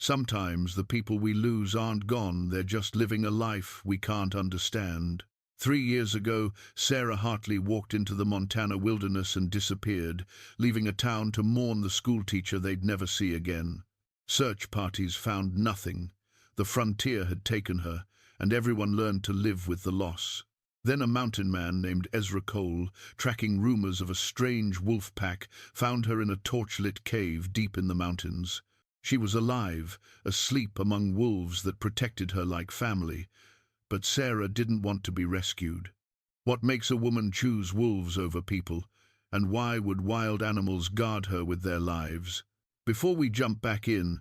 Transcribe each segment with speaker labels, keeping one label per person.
Speaker 1: Sometimes the people we lose aren't gone, they're just living a life we can't understand. 3 years ago, Sarah Hartley walked into the Montana wilderness and disappeared, leaving a town to mourn the schoolteacher they'd never see again. Search parties found nothing. The frontier had taken her, and everyone learned to live with the loss. Then a mountain man named Ezra Cole, tracking rumors of a strange wolf pack, found her in a torchlit cave deep in the mountains. She was alive, asleep among wolves that protected her like family. But Sarah didn't want to be rescued. What makes a woman choose wolves over people? And why would wild animals guard her with their lives? Before we jump back in,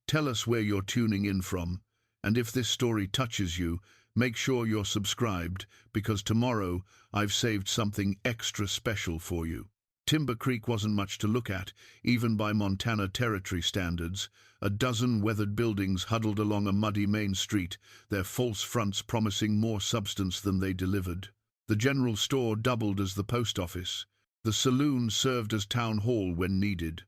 Speaker 1: tell us where you're tuning in from. And if this story touches you, make sure you're subscribed, because tomorrow I've saved something extra special for you. Timber Creek wasn't much to look at, even by Montana Territory standards. A dozen weathered buildings huddled along a muddy main street, their false fronts promising more substance than they delivered. The general store doubled as the post office. The saloon served as town hall when needed.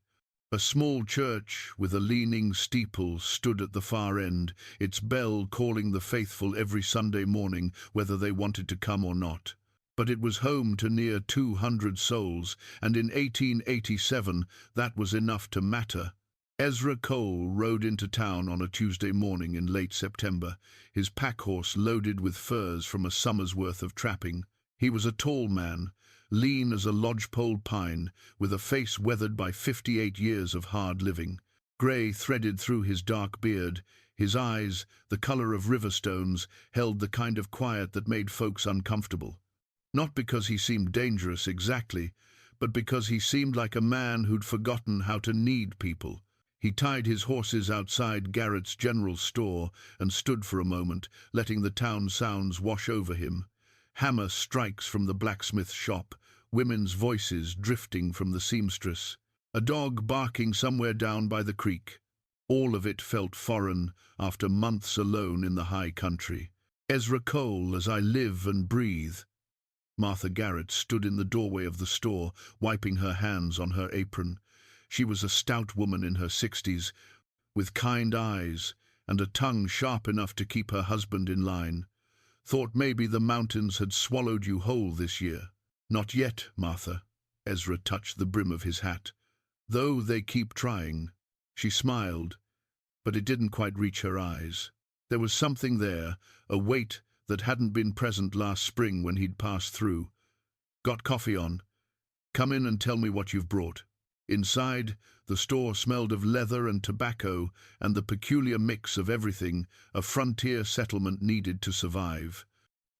Speaker 1: A small church with a leaning steeple stood at the far end, its bell calling the faithful every Sunday morning, whether they wanted to come or not. But it was home to near 200 souls, and in 1887 that was enough to matter. Ezra Cole rode into town on a Tuesday morning in late September, his pack-horse loaded with furs from a summer's worth of trapping. He was a tall man, lean as a lodgepole pine, with a face weathered by 58 years of hard living. Grey threaded through his dark beard. His eyes, the color of river stones, held the kind of quiet that made folks uncomfortable. Not because he seemed dangerous exactly, but because he seemed like a man who'd forgotten how to need people. He tied his horses outside Garrett's general store and stood for a moment, letting the town sounds wash over him. Hammer strikes from the blacksmith shop, women's voices drifting from the seamstress, a dog barking somewhere down by the creek. All of it felt foreign after months alone in the high country. Ezra Cole, as I live and breathe. Martha Garrett stood in the doorway of the store, wiping her hands on her apron. She was a stout woman in her 60s, with kind eyes and a tongue sharp enough to keep her husband in line. Thought maybe the mountains had swallowed you whole this year. Not yet, Martha. Ezra touched the brim of his hat. Though they keep trying. She smiled, but it didn't quite reach her eyes. There was something there, a weight that hadn't been present last spring when he'd passed through. Got coffee on? Come in and tell me what you've brought. Inside, the store smelled of leather and tobacco and the peculiar mix of everything a frontier settlement needed to survive.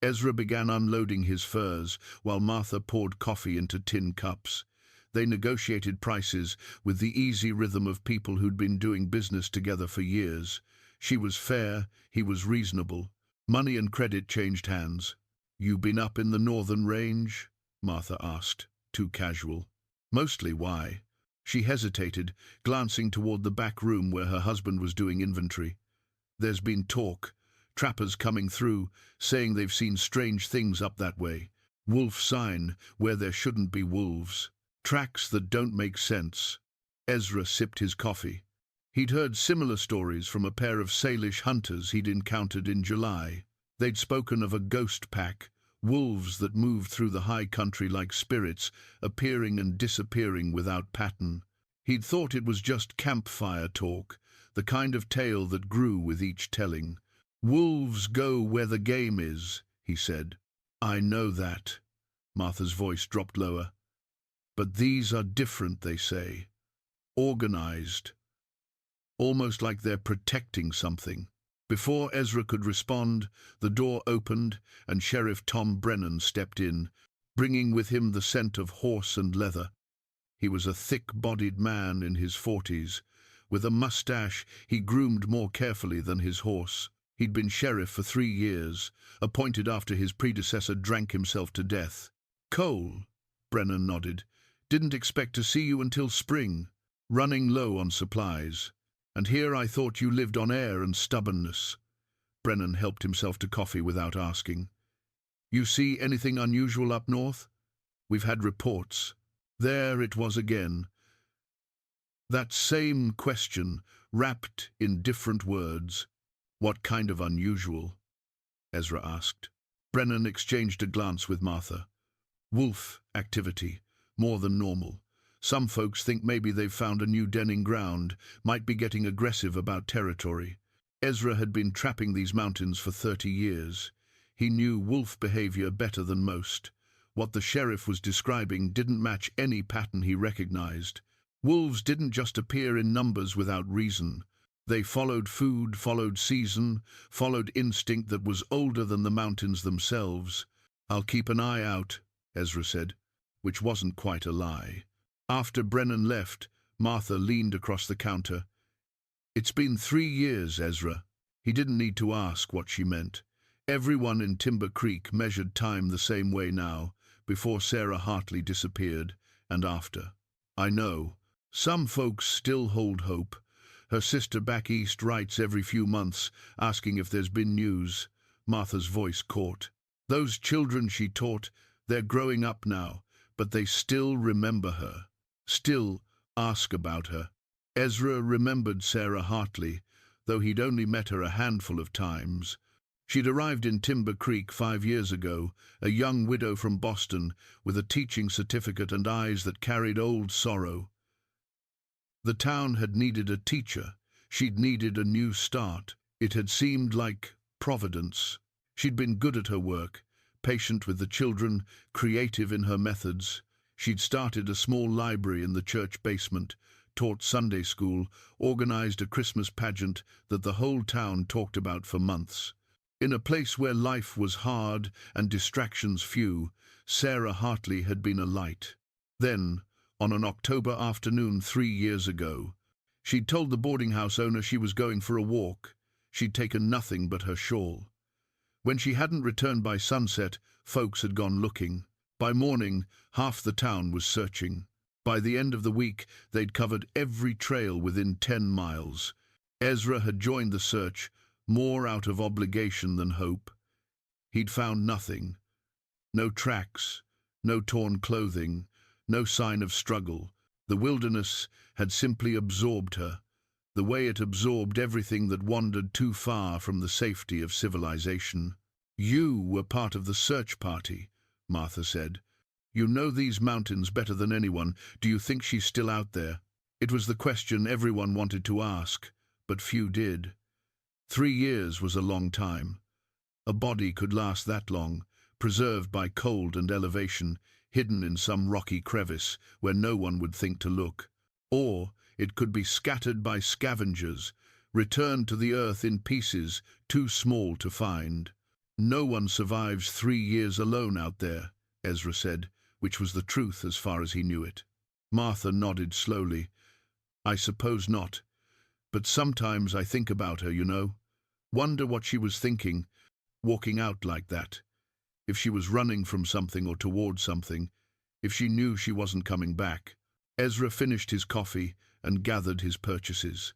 Speaker 1: Ezra began unloading his furs, while Martha poured coffee into tin cups. They negotiated prices with the easy rhythm of people who'd been doing business together for years. She was fair, he was reasonable. Money and credit changed hands. You been up in the northern range? Martha asked, too casual. Mostly. Why? She hesitated, glancing toward the back room where her husband was doing inventory. There's been talk. Trappers coming through, saying they've seen strange things up that way. Wolf sign where there shouldn't be wolves. Tracks that don't make sense. Ezra sipped his coffee. He'd heard similar stories from a pair of Salish hunters he'd encountered in July. They'd spoken of a ghost pack, wolves that moved through the high country like spirits, appearing and disappearing without pattern. He'd thought it was just campfire talk, the kind of tale that grew with each telling. Wolves go where the game is, he said. I know that. Martha's voice dropped lower. But these are different, they say. Organized. Almost like they're protecting something. Before Ezra could respond, the door opened and Sheriff Tom Brennan stepped in, bringing with him the scent of horse and leather. He was a thick-bodied man in his 40s. With a mustache he groomed more carefully than his horse. He'd been sheriff for 3 years, appointed after his predecessor drank himself to death. Cole, Brennan nodded. Didn't expect to see you until spring. Running low on supplies. And here I thought you lived on air and stubbornness. Brennan helped himself to coffee without asking. You see anything unusual up north? We've had reports. There it was again. That same question, wrapped in different words. What kind of unusual? Ezra asked. Brennan exchanged a glance with Martha. Wolf activity, more than normal. Some folks think maybe they've found a new denning ground, might be getting aggressive about territory. Ezra had been trapping these mountains for 30 years. He knew wolf behavior better than most. What the sheriff was describing didn't match any pattern he recognized. Wolves didn't just appear in numbers without reason. They followed food, followed season, followed instinct that was older than the mountains themselves. I'll keep an eye out, Ezra said, which wasn't quite a lie. After Brennan left, Martha leaned across the counter. It's been 3 years, Ezra. He didn't need to ask what she meant. Everyone in Timber Creek measured time the same way now, before Sarah Hartley disappeared, and after. I know. Some folks still hold hope. Her sister back east writes every few months, asking if there's been news. Martha's voice caught. Those children she taught, they're growing up now, but they still remember her. Still ask about her. Ezra remembered Sarah Hartley, though he'd only met her a handful of times. She'd arrived in Timber Creek 5 years ago, a young widow from Boston, with a teaching certificate and eyes that carried old sorrow. The town had needed a teacher. She'd needed a new start. It had seemed like providence. She'd been good at her work, patient with the children, creative in her methods. She'd started a small library in the church basement, taught Sunday school, organized a Christmas pageant that the whole town talked about for months. In a place where life was hard and distractions few, Sarah Hartley had been a light. Then, on an October afternoon 3 years ago, she'd told the boarding house owner she was going for a walk. She'd taken nothing but her shawl. When she hadn't returned by sunset, folks had gone looking. By morning, half the town was searching. By the end of the week, they'd covered every trail within 10 miles. Ezra had joined the search, more out of obligation than hope. He'd found nothing. No tracks, no torn clothing, no sign of struggle. The wilderness had simply absorbed her, the way it absorbed everything that wandered too far from the safety of civilization. You were part of the search party, Martha said. You know these mountains better than anyone. Do you think she's still out there? It was the question everyone wanted to ask, but few did. 3 years was a long time. A body could last that long, preserved by cold and elevation, hidden in some rocky crevice where no one would think to look. Or it could be scattered by scavengers, returned to the earth in pieces too small to find. No one survives 3 years alone out there, Ezra said, which was the truth as far as he knew it. Martha nodded slowly. I suppose not. But sometimes I think about her, you know. Wonder what she was thinking, walking out like that. If she was running from something or towards something, if she knew she wasn't coming back. Ezra finished his coffee and gathered his purchases.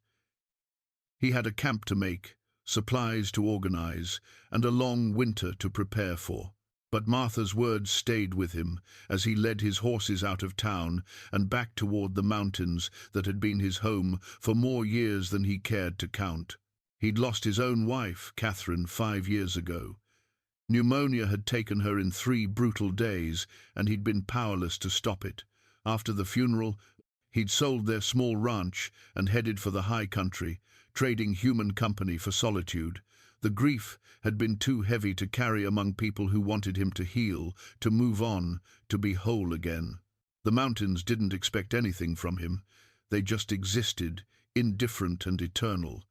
Speaker 1: He had a camp to make, supplies to organize, and a long winter to prepare for. But Martha's words stayed with him as he led his horses out of town and back toward the mountains that had been his home for more years than he cared to count. He'd lost his own wife, Catherine, 5 years ago. Pneumonia had taken her in 3 brutal days, and he'd been powerless to stop it. After the funeral, he'd sold their small ranch and headed for the high country, trading human company for solitude. The grief had been too heavy to carry among people who wanted him to heal, to move on, to be whole again. The mountains didn't expect anything from him. They just existed, indifferent and eternal.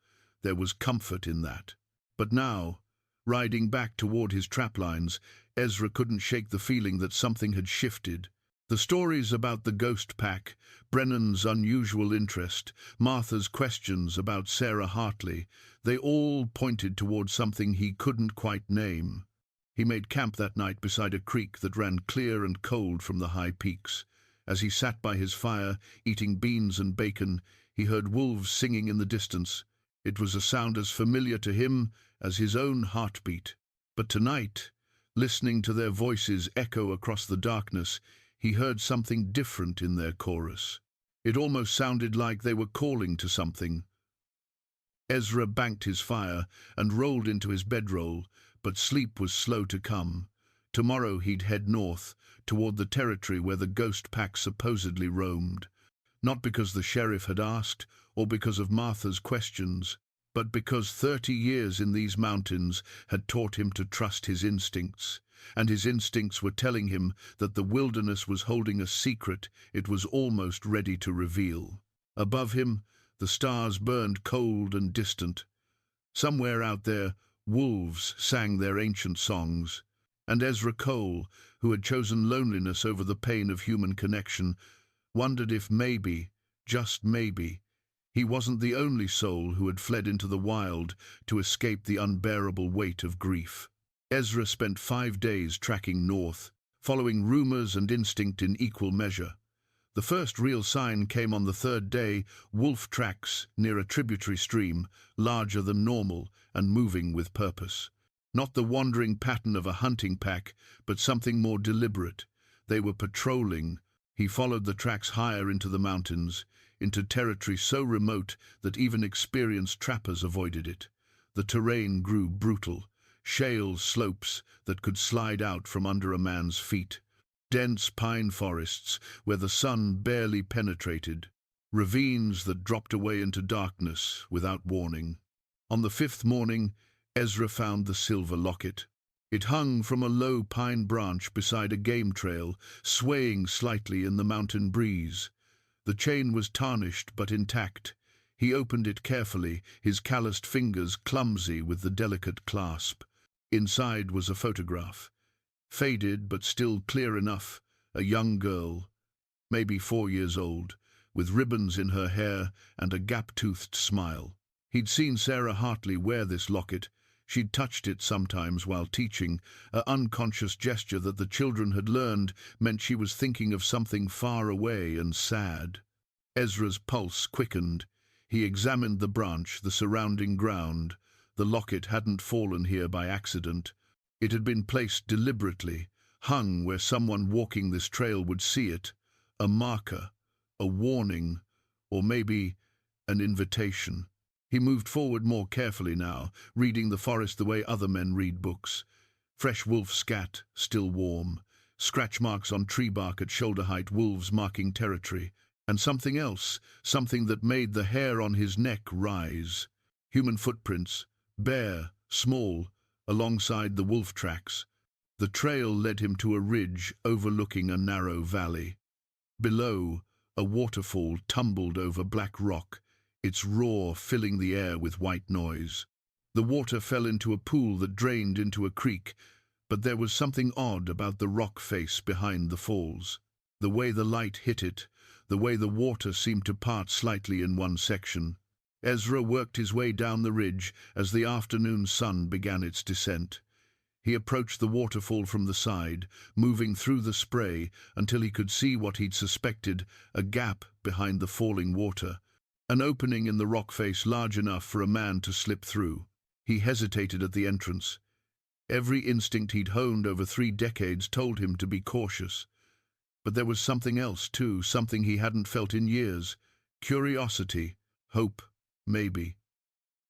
Speaker 1: There was comfort in that. But now, riding back toward his traplines, Ezra couldn't shake the feeling that something had shifted. The stories about the ghost pack, Brennan's unusual interest, Martha's questions about Sarah Hartley, they all pointed toward something he couldn't quite name. He made camp that night beside a creek that ran clear and cold from the high peaks. As he sat by his fire, eating beans and bacon, he heard wolves singing in the distance. It was a sound as familiar to him as his own heartbeat. But tonight, listening to their voices echo across the darkness, he heard something different in their chorus. It almost sounded like they were calling to something. Ezra banked his fire and rolled into his bedroll, but sleep was slow to come. Tomorrow he'd head north, toward the territory where the ghost pack supposedly roamed. Not because the sheriff had asked, or because of Martha's questions, but because 30 years in these mountains had taught him to trust his instincts, and his instincts were telling him that the wilderness was holding a secret it was almost ready to reveal. Above him, the stars burned cold and distant. Somewhere out there, wolves sang their ancient songs, and Ezra Cole, who had chosen loneliness over the pain of human connection, wondered if maybe, just maybe, he wasn't the only soul who had fled into the wild to escape the unbearable weight of grief. Ezra spent 5 days tracking north, following rumors and instinct in equal measure. The first real sign came on the 3rd day, wolf tracks near a tributary stream, larger than normal and moving with purpose. Not the wandering pattern of a hunting pack, but something more deliberate. They were patrolling. He followed the tracks higher into the mountains, into territory so remote that even experienced trappers avoided it. The terrain grew brutal, shale slopes that could slide out from under a man's feet. Dense pine forests where the sun barely penetrated, ravines that dropped away into darkness without warning. On the 5th morning, Ezra found the silver locket. It hung from a low pine branch beside a game trail, swaying slightly in the mountain breeze. The chain was tarnished but intact. He opened it carefully, his calloused fingers clumsy with the delicate clasp. Inside was a photograph. Faded but still clear enough, a young girl, maybe 4 years old, with ribbons in her hair and a gap-toothed smile. He'd seen Sarah Hartley wear this locket. She'd touched it sometimes while teaching, an unconscious gesture that the children had learned meant she was thinking of something far away and sad. Ezra's pulse quickened. He examined the branch, the surrounding ground. The locket hadn't fallen here by accident. It had been placed deliberately, hung where someone walking this trail would see it, a marker, a warning, or maybe an invitation. He moved forward more carefully now, reading the forest the way other men read books. Fresh wolf scat, still warm, scratch marks on tree bark at shoulder height, wolves marking territory, and something else, something that made the hair on his neck rise. Human footprints, bare, small, alongside the wolf tracks. The trail led him to a ridge overlooking a narrow valley. Below, a waterfall tumbled over black rock, its roar filling the air with white noise. The water fell into a pool that drained into a creek, but there was something odd about the rock face behind the falls. The way the light hit it, the way the water seemed to part slightly in one section. Ezra worked his way down the ridge as the afternoon sun began its descent. He approached the waterfall from the side, moving through the spray until he could see what he'd suspected, a gap behind the falling water, an opening in the rock face large enough for a man to slip through. He hesitated at the entrance. Every instinct he'd honed over 3 decades told him to be cautious. But there was something else, too, something he hadn't felt in years. Curiosity, hope, maybe,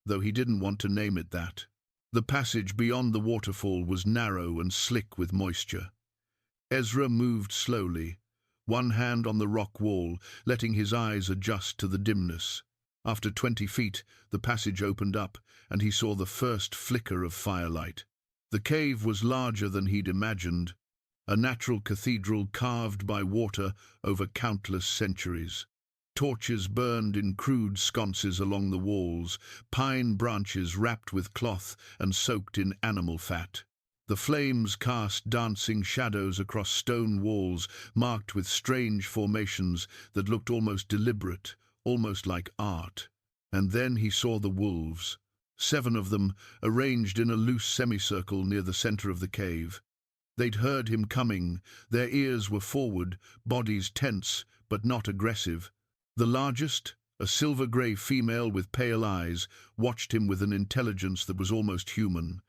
Speaker 1: though he didn't want to name it that. The passage beyond the waterfall was narrow and slick with moisture. Ezra moved slowly, one hand on the rock wall, letting his eyes adjust to the dimness. After 20 feet, the passage opened up, and he saw the first flicker of firelight. The cave was larger than he'd imagined, a natural cathedral carved by water over countless centuries. Torches burned in crude sconces along the walls, pine branches wrapped with cloth and soaked in animal fat. The flames cast dancing shadows across stone walls marked with strange formations that looked almost deliberate, almost like art. And then he saw the wolves, 7 of them arranged in a loose semicircle near the center of the cave. They'd heard him coming, their ears were forward, bodies tense but not aggressive. The largest, a silver-grey female with pale eyes, watched him with an intelligence that was almost human.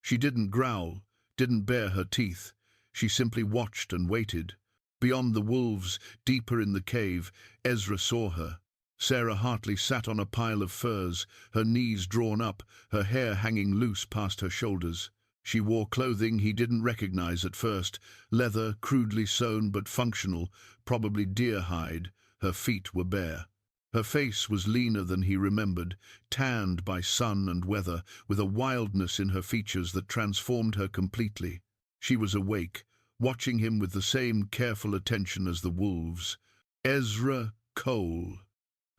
Speaker 1: She didn't growl, didn't bare her teeth. She simply watched and waited. Beyond the wolves, deeper in the cave, Ezra saw her. Sarah Hartley sat on a pile of furs, her knees drawn up, her hair hanging loose past her shoulders. She wore clothing he didn't recognize at first, leather, crudely sewn but functional, probably deer hide. Her feet were bare. Her face was leaner than he remembered, tanned by sun and weather, with a wildness in her features that transformed her completely. She was awake, watching him with the same careful attention as the wolves. Ezra Cole.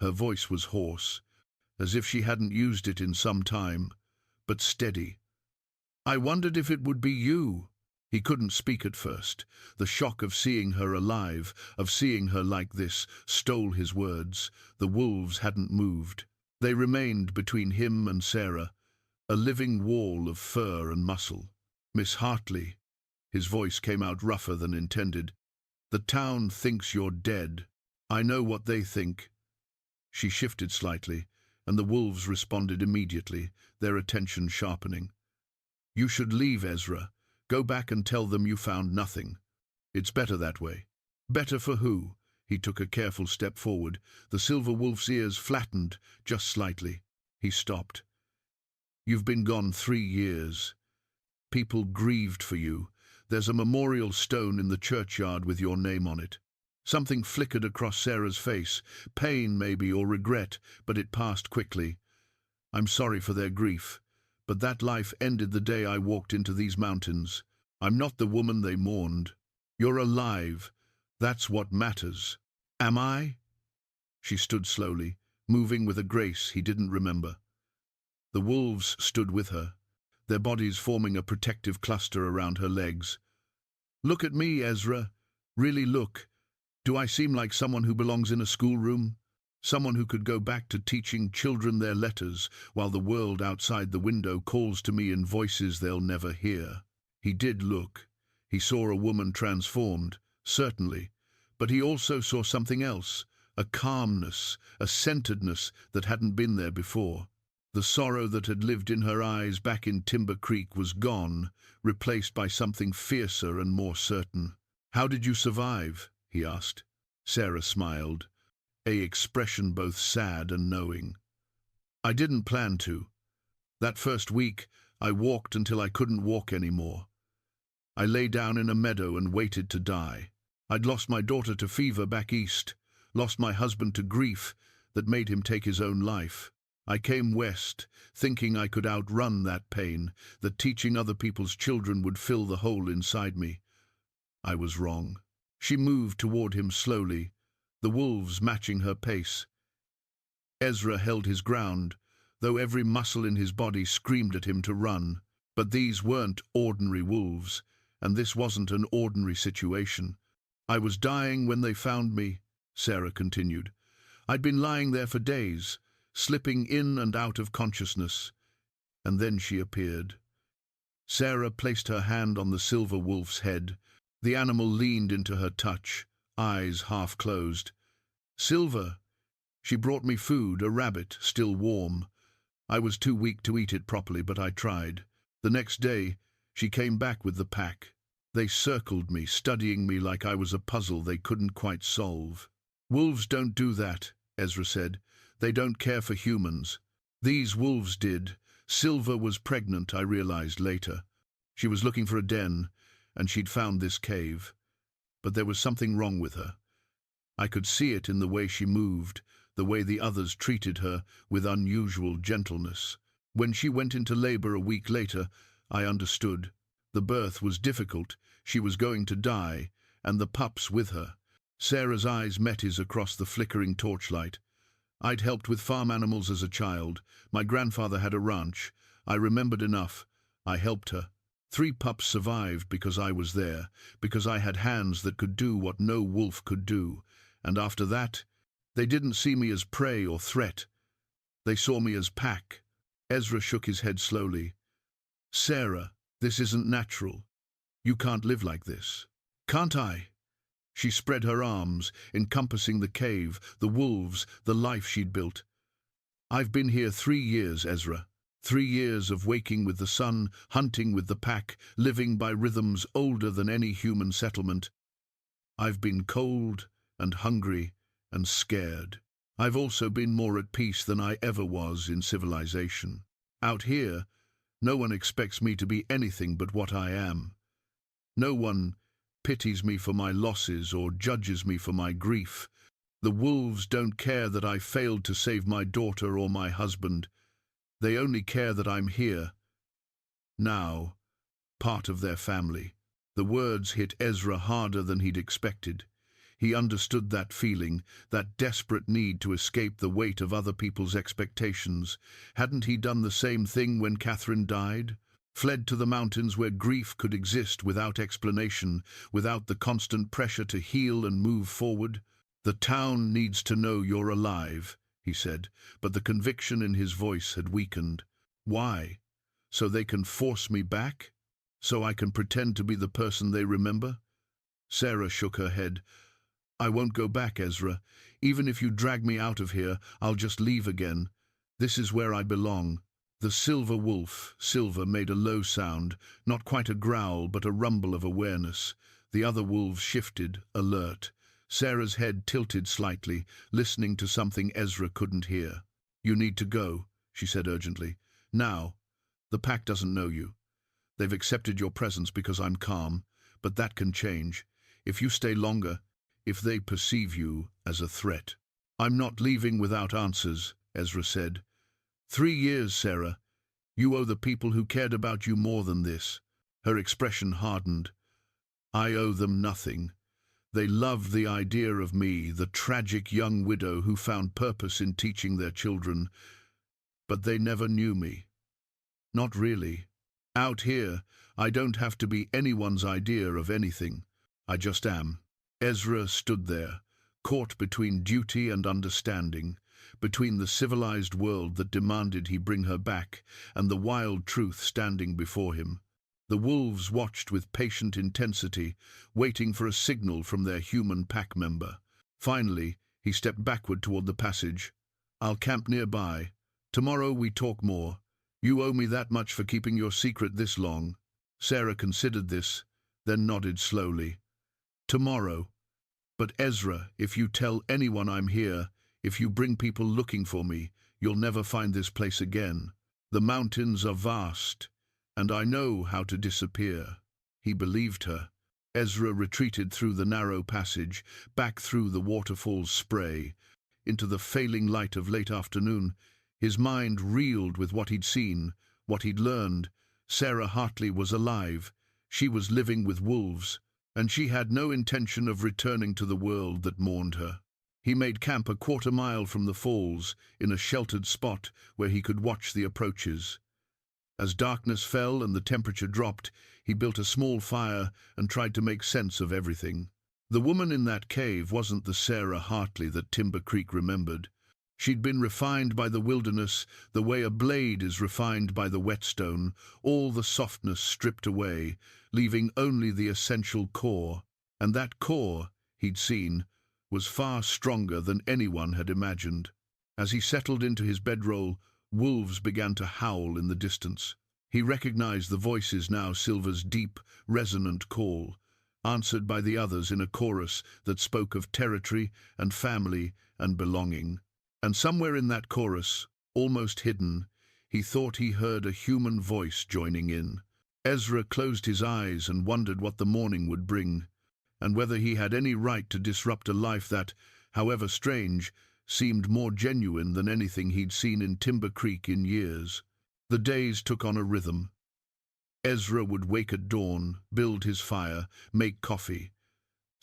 Speaker 1: Her voice was hoarse, as if she hadn't used it in some time, but steady. "I wondered if it would be you." He couldn't speak at first. The shock of seeing her alive, of seeing her like this, stole his words. The wolves hadn't moved. They remained between him and Sarah, a living wall of fur and muscle. "Miss Hartley," his voice came out rougher than intended, "the town thinks you're dead. I know what they think." She shifted slightly, and the wolves responded immediately, their attention sharpening. "You should leave, Ezra. Go back and tell them you found nothing. It's better that way." "Better for who?" He took a careful step forward. The silver wolf's ears flattened, just slightly. He stopped. "You've been gone 3 years. People grieved for you. There's a memorial stone in the churchyard with your name on it." Something flickered across Sarah's face, pain maybe or regret, but it passed quickly. "I'm sorry for their grief, but that life ended the day I walked into these mountains. I'm not the woman they mourned. You're alive. That's what matters." "Am I?" She stood slowly, moving with a grace he didn't remember. The wolves stood with her, their bodies forming a protective cluster around her legs. "Look at me, Ezra. Really look. Do I seem like someone who belongs in a schoolroom? Someone who could go back to teaching children their letters while the world outside the window calls to me in voices they'll never hear?" He did look. He saw a woman transformed, certainly, but he also saw something else, a calmness, a centeredness that hadn't been there before. The sorrow that had lived in her eyes back in Timber Creek was gone, replaced by something fiercer and more certain. "How did you survive?" he asked. Sarah smiled, a expression both sad and knowing. "I didn't plan to. That first week, I walked until I couldn't walk anymore. I lay down in a meadow and waited to die. I'd lost my daughter to fever back east, lost my husband to grief that made him take his own life. I came west, thinking I could outrun that pain, that teaching other people's children would fill the hole inside me. I was wrong." She moved toward him slowly, the wolves matching her pace. Ezra held his ground, though every muscle in his body screamed at him to run. But these weren't ordinary wolves, and this wasn't an ordinary situation. "I was dying when they found me," Sarah continued. "I'd been lying there for days, slipping in and out of consciousness. And then she appeared." Sarah placed her hand on the silver wolf's head. The animal leaned into her touch, eyes half closed. "Silver. She brought me food, a rabbit, still warm. I was too weak to eat it properly, but I tried. The next day, she came back with the pack. They circled me, studying me like I was a puzzle they couldn't quite solve." "Wolves don't do that," Ezra said. "They don't care for humans. These wolves did. Silver was pregnant, I realized later. She was looking for a den, and she'd found this cave. But there was something wrong with her. I could see it in the way she moved, the way the others treated her with unusual gentleness. When she went into labor a week later, I understood. The birth was difficult, she was going to die, and the pups with her." Sarah's eyes met his across the flickering torchlight. "I'd helped with farm animals as a child. My grandfather had a ranch. I remembered enough. I helped her. 3 pups survived because I was there, because I had hands that could do what no wolf could do. And after that, they didn't see me as prey or threat. They saw me as pack." Ezra shook his head slowly. "Sarah, this isn't natural. You can't live like this." "Can't I?" She spread her arms, encompassing the cave, the wolves, the life she'd built. "I've been here 3 years, Ezra. 3 years of waking with the sun, hunting with the pack, living by rhythms older than any human settlement. I've been cold and hungry and scared. I've also been more at peace than I ever was in civilization. Out here, no one expects me to be anything but what I am. No one pities me for my losses or judges me for my grief. The wolves don't care that I failed to save my daughter or my husband. They only care that I'm here, now, part of their family. The words hit Ezra harder than he'd expected. He understood that feeling, that desperate need to escape the weight of other people's expectations. Hadn't he done the same thing when Catherine died? Fled to the mountains where grief could exist without explanation, without the constant pressure to heal and move forward? "The town needs to know you're alive," he said, but the conviction in his voice had weakened. "Why? So they can force me back? So I can pretend to be the person they remember?" Sarah shook her head. "I won't go back, Ezra. Even if you drag me out of here, I'll just leave again. This is where I belong." The silver wolf, Silver, made a low sound, not quite a growl, but a rumble of awareness. The other wolves shifted, alert. Sarah's head tilted slightly, listening to something Ezra couldn't hear. "You need to go," she said urgently. "Now. The pack doesn't know you. They've accepted your presence because I'm calm, but that can change. If you stay longer, if they perceive you as a threat." "I'm not leaving without answers," Ezra said. 3 years, Sarah. You owe the people who cared about you more than this." Her expression hardened. "I owe them nothing. They loved the idea of me, the tragic young widow who found purpose in teaching their children. But they never knew me. Not really. Out here, I don't have to be anyone's idea of anything. I just am." Ezra stood there, caught between duty and understanding, between the civilized world that demanded he bring her back and the wild truth standing before him. The wolves watched with patient intensity, waiting for a signal from their human pack member. Finally, he stepped backward toward the passage. "I'll camp nearby. Tomorrow we talk more. You owe me that much for keeping your secret this long." Sarah considered this, then nodded slowly. "Tomorrow. But Ezra, if you tell anyone I'm here, if you bring people looking for me, you'll never find this place again. The mountains are vast, and I know how to disappear." He believed her. Ezra retreated through the narrow passage, back through the waterfall's spray, into the failing light of late afternoon. His mind reeled with what he'd seen, what he'd learned. Sarah Hartley was alive. She was living with wolves, and she had no intention of returning to the world that mourned her. He made camp a quarter-mile from the falls, in a sheltered spot where he could watch the approaches. As darkness fell and the temperature dropped, he built a small fire and tried to make sense of everything. The woman in that cave wasn't the Sarah Hartley that Timber Creek remembered. She'd been refined by the wilderness the way a blade is refined by the whetstone, all the softness stripped away, leaving only the essential core. And that core, he'd seen, was far stronger than anyone had imagined. As he settled into his bedroll, wolves began to howl in the distance. He recognized the voices now, Silver's deep, resonant call, answered by the others in a chorus that spoke of territory and family and belonging. And somewhere in that chorus, almost hidden, he thought he heard a human voice joining in. Ezra closed his eyes and wondered what the morning would bring, and whether he had any right to disrupt a life that, however strange, seemed more genuine than anything he'd seen in Timber Creek in years. The days took on a rhythm. Ezra would wake at dawn, build his fire, make coffee.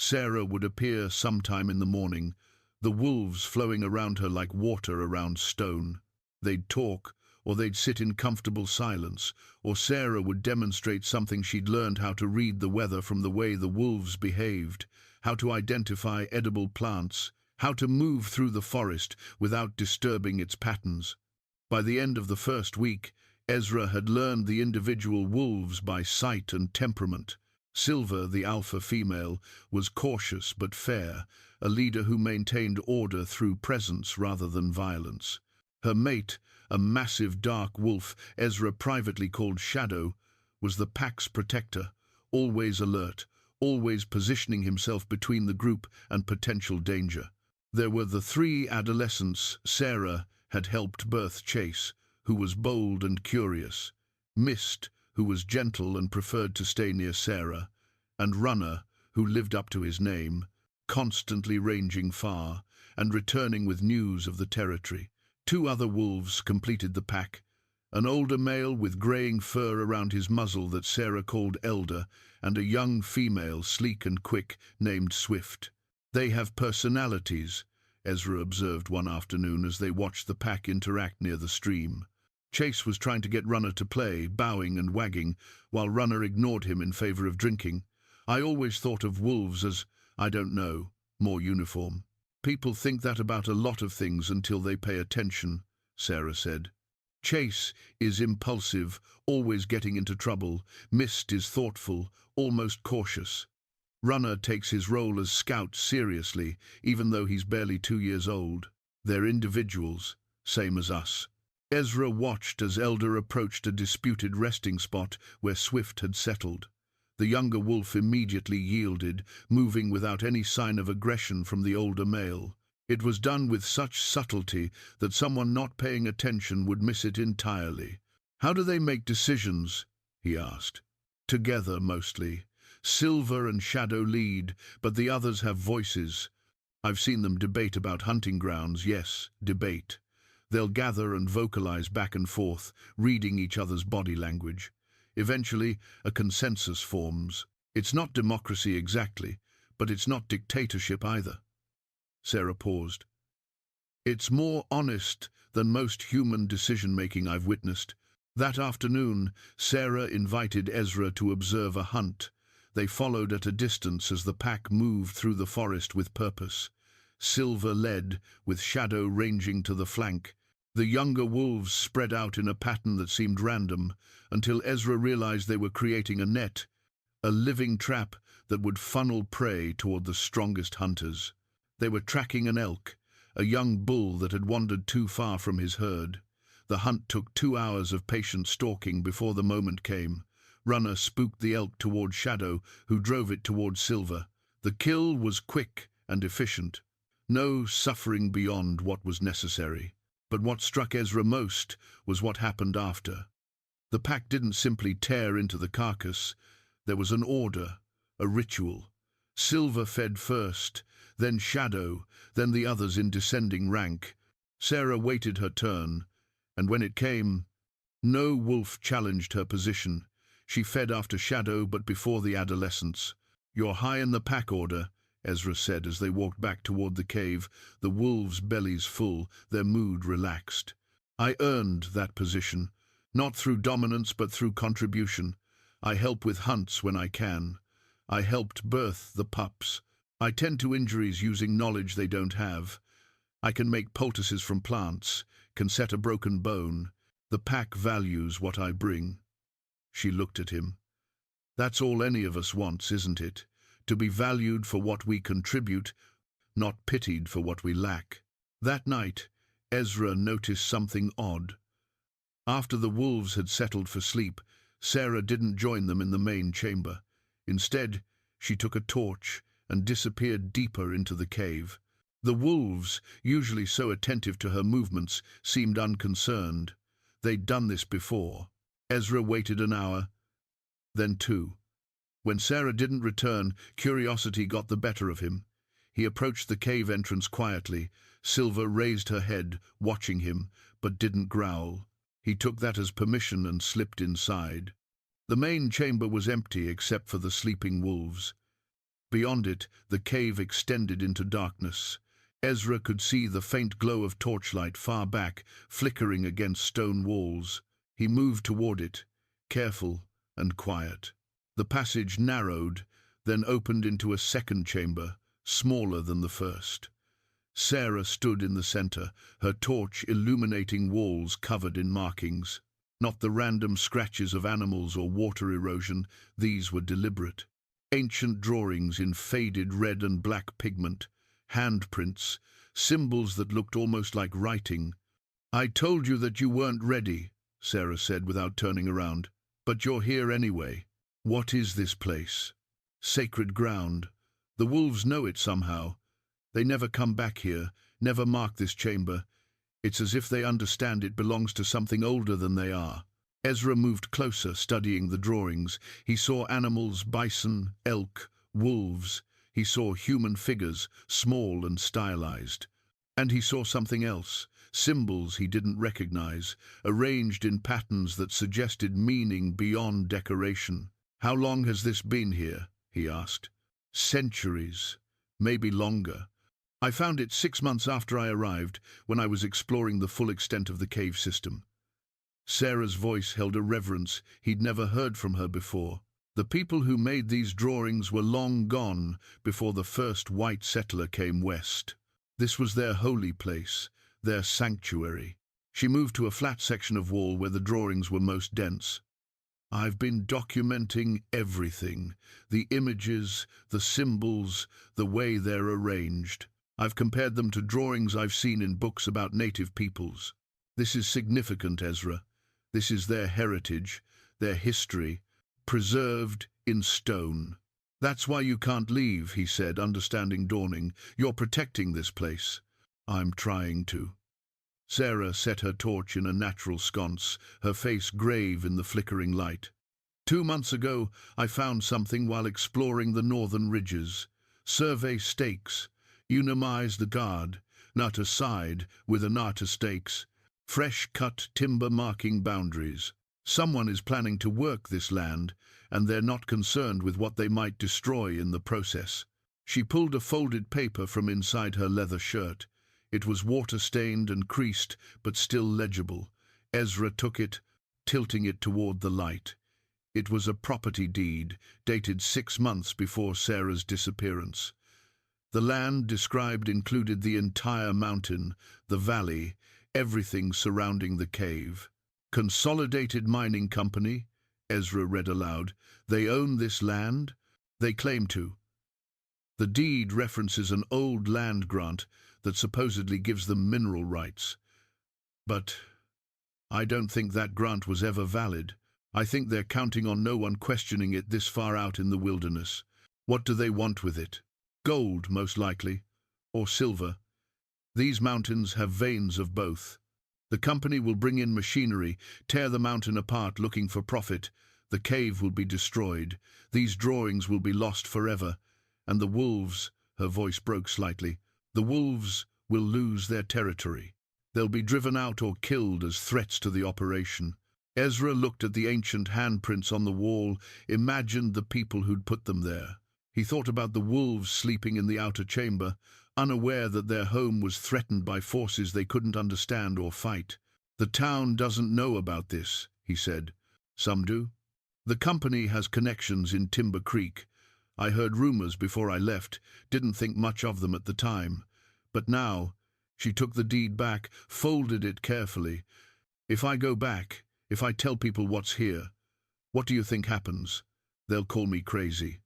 Speaker 1: Sarah would appear sometime in the morning, the wolves flowing around her like water around stone. They'd talk, or they'd sit in comfortable silence, or Sarah would demonstrate something she'd learned: how to read the weather from the way the wolves behaved, how to identify edible plants, how to move through the forest without disturbing its patterns. By the end of the first week, Ezra had learned the individual wolves by sight and temperament. Silver, the alpha female, was cautious but fair, a leader who maintained order through presence rather than violence. Her mate, a massive dark wolf Ezra privately called Shadow, was the pack's protector, always alert, always positioning himself between the group and potential danger. There were the three adolescents. Sarah had helped birth Chase, who was bold and curious, Mist, who was gentle and preferred to stay near Sarah, and Runner, who lived up to his name, constantly ranging far and returning with news of the territory. Two other wolves completed the pack, an older male with greying fur around his muzzle that Sarah called Elder, and a young female, sleek and quick, named Swift. "They have personalities," Ezra observed one afternoon as they watched the pack interact near the stream. Chase was trying to get Runner to play, bowing and wagging, while Runner ignored him in favor of drinking. "I always thought of wolves as, I don't know, more uniform." "People think that about a lot of things until they pay attention," Sarah said. "Chase is impulsive, always getting into trouble. Mist is thoughtful, almost cautious. Runner takes his role as scout seriously, even though he's barely 2 years old. They're individuals, same as us." Ezra watched as Elder approached a disputed resting spot where Swift had settled. The younger wolf immediately yielded, moving without any sign of aggression from the older male. It was done with such subtlety that someone not paying attention would miss it entirely. "How do they make decisions?" he asked. "Together, mostly. Silver and Shadow lead, but the others have voices. I've seen them debate about hunting grounds, yes, debate. They'll gather and vocalize back and forth, reading each other's body language. Eventually, a consensus forms. It's not democracy exactly, but it's not dictatorship either." Sarah paused. "It's more honest than most human decision-making I've witnessed." That afternoon, Sarah invited Ezra to observe a hunt. They followed at a distance as the pack moved through the forest with purpose. Silver led, with Shadow ranging to the flank. The younger wolves spread out in a pattern that seemed random, until Ezra realized they were creating a net, a living trap that would funnel prey toward the strongest hunters. They were tracking an elk, a young bull that had wandered too far from his herd. The hunt took 2 hours of patient stalking before the moment came. Runner spooked the elk toward Shadow, who drove it toward Silver. The kill was quick and efficient. No suffering beyond what was necessary. But what struck Ezra most was what happened after. The pack didn't simply tear into the carcass. There was an order, a ritual. Silver fed first, then Shadow, then the others in descending rank. Sarah waited her turn, and when it came, no wolf challenged her position. She fed after Shadow, but before the adolescents. "You're high in the pack order," Ezra said as they walked back toward the cave, the wolves' bellies full, their mood relaxed. "I earned that position, not through dominance but through contribution. I help with hunts when I can. I helped birth the pups. I tend to injuries using knowledge they don't have. I can make poultices from plants, can set a broken bone. The pack values what I bring." She looked at him. "That's all any of us wants, isn't it? To be valued for what we contribute, not pitied for what we lack." That night, Ezra noticed something odd. After the wolves had settled for sleep, Sarah didn't join them in the main chamber. Instead, she took a torch and disappeared deeper into the cave. The wolves, usually so attentive to her movements, seemed unconcerned. They'd done this before. Ezra waited an hour, then 2. When Sarah didn't return, curiosity got the better of him. He approached the cave entrance quietly. Silver raised her head, watching him, but didn't growl. He took that as permission and slipped inside. The main chamber was empty except for the sleeping wolves. Beyond it, the cave extended into darkness. Ezra could see the faint glow of torchlight far back, flickering against stone walls. He moved toward it, careful and quiet. The passage narrowed, then opened into a second chamber, smaller than the first. Sarah stood in the center, her torch illuminating walls covered in markings. Not the random scratches of animals or water erosion, these were deliberate. Ancient drawings in faded red and black pigment, handprints, symbols that looked almost like writing. "I told you that you weren't ready," Sarah said without turning around. "But you're here anyway. What is this place?" Sacred ground. The wolves know it somehow. They never come back here, never mark this chamber. It's as if they understand it belongs to something older than they are. Ezra moved closer, studying the drawings. He saw animals, bison, elk, wolves. He saw human figures, small and stylized. And he saw something else, symbols he didn't recognize, arranged in patterns that suggested meaning beyond decoration. "How long has this been here?" he asked. "Centuries, maybe longer. I found it 6 months after I arrived, when I was exploring the full extent of the cave system." Sarah's voice held a reverence he'd never heard from her before. The people who made these drawings were long gone before the first white settler came west. This was their holy place, their sanctuary. She moved to a flat section of wall where the drawings were most dense. "I've been documenting everything, the images, the symbols, the way they're arranged. I've compared them to drawings I've seen in books about native peoples. This is significant, Ezra. This is their heritage, their history, preserved in stone." "That's why you can't leave," he said, understanding dawning. "You're protecting this place." "I'm trying to." Sarah set her torch in a natural sconce, her face grave in the flickering light. "2 months ago, I found something while exploring the northern ridges. Survey stakes. Unimize the guard, nut aside with a nut stakes. Fresh-cut timber marking boundaries. Someone is planning to work this land, and they're not concerned with what they might destroy in the process." She pulled a folded paper from inside her leather shirt. It was water-stained and creased, but still legible. Ezra took it, tilting it toward the light. It was a property deed, dated 6 months before Sarah's disappearance. The land described included the entire mountain, the valley, everything surrounding the cave. "Consolidated Mining Company," Ezra read aloud. "They own this land? They claim to." The deed references an old land grant that supposedly gives them mineral rights. But I don't think that grant was ever valid. I think they're counting on no one questioning it this far out in the wilderness. What do they want with it? Gold, most likely, or silver. These mountains have veins of both. The company will bring in machinery, tear the mountain apart looking for profit. The cave will be destroyed. These drawings will be lost forever. And the wolves, her voice broke slightly, the wolves will lose their territory. They'll be driven out or killed as threats to the operation. Ezra looked at the ancient handprints on the wall, imagined the people who'd put them there. He thought about the wolves sleeping in the outer chamber, unaware that their home was threatened by forces they couldn't understand or fight. "The town doesn't know about this," he said. "Some do. The company has connections in Timber Creek. I heard rumors before I left, didn't think much of them at the time. But now," she took the deed back, folded it carefully. "If I go back, if I tell people what's here, what do you think happens? They'll call me crazy.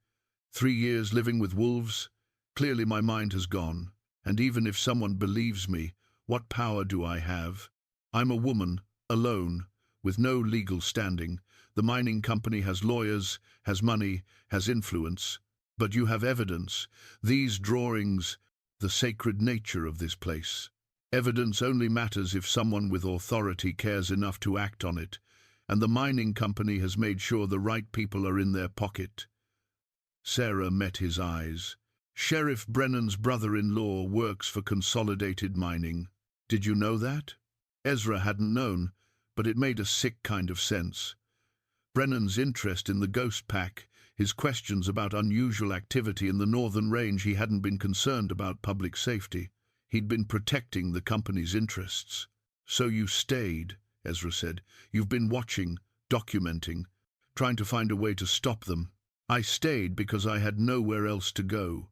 Speaker 1: 3 years living with wolves? Clearly my mind has gone. And even if someone believes me, what power do I have? I'm a woman, alone, with no legal standing. The mining company has lawyers, has money, has influence. But you have evidence. These drawings, the sacred nature of this place. Evidence only matters if someone with authority cares enough to act on it. And the mining company has made sure the right people are in their pocket." Sarah met his eyes. "Sheriff Brennan's brother-in-law works for Consolidated Mining. Did you know that?" Ezra hadn't known, but it made a sick kind of sense. Brennan's interest in the ghost pack, his questions about unusual activity in the northern range, he hadn't been concerned about public safety. He'd been protecting the company's interests. "So you stayed," Ezra said. "You've been watching, documenting, trying to find a way to stop them." "I stayed because I had nowhere else to go.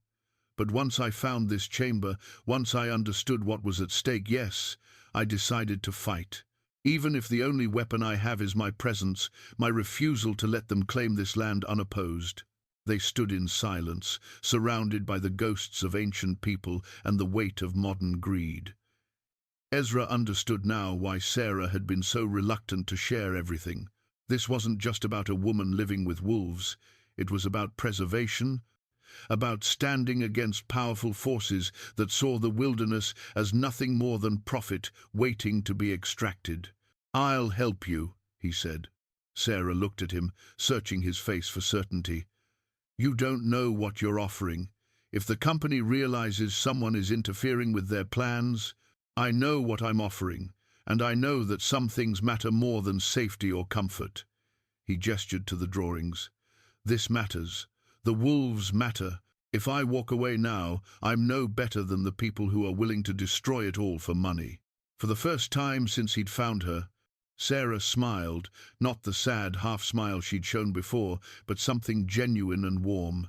Speaker 1: But once I found this chamber, once I understood what was at stake, yes, I decided to fight. Even if the only weapon I have is my presence, my refusal to let them claim this land unopposed." They stood in silence, surrounded by the ghosts of ancient people and the weight of modern greed. Ezra understood now why Sarah had been so reluctant to share everything. This wasn't just about a woman living with wolves. It was about preservation, about standing against powerful forces that saw the wilderness as nothing more than profit waiting to be extracted. "I'll help you," he said. Sarah looked at him, searching his face for certainty. "You don't know what you're offering. If the company realizes someone is interfering with their plans, I know what I'm offering, and I know that some things matter more than safety or comfort." He gestured to the drawings. "This matters. The wolves matter. If I walk away now, I'm no better than the people who are willing to destroy it all for money." For the first time since he'd found her, Sarah smiled, not the sad half-smile she'd shown before, but something genuine and warm.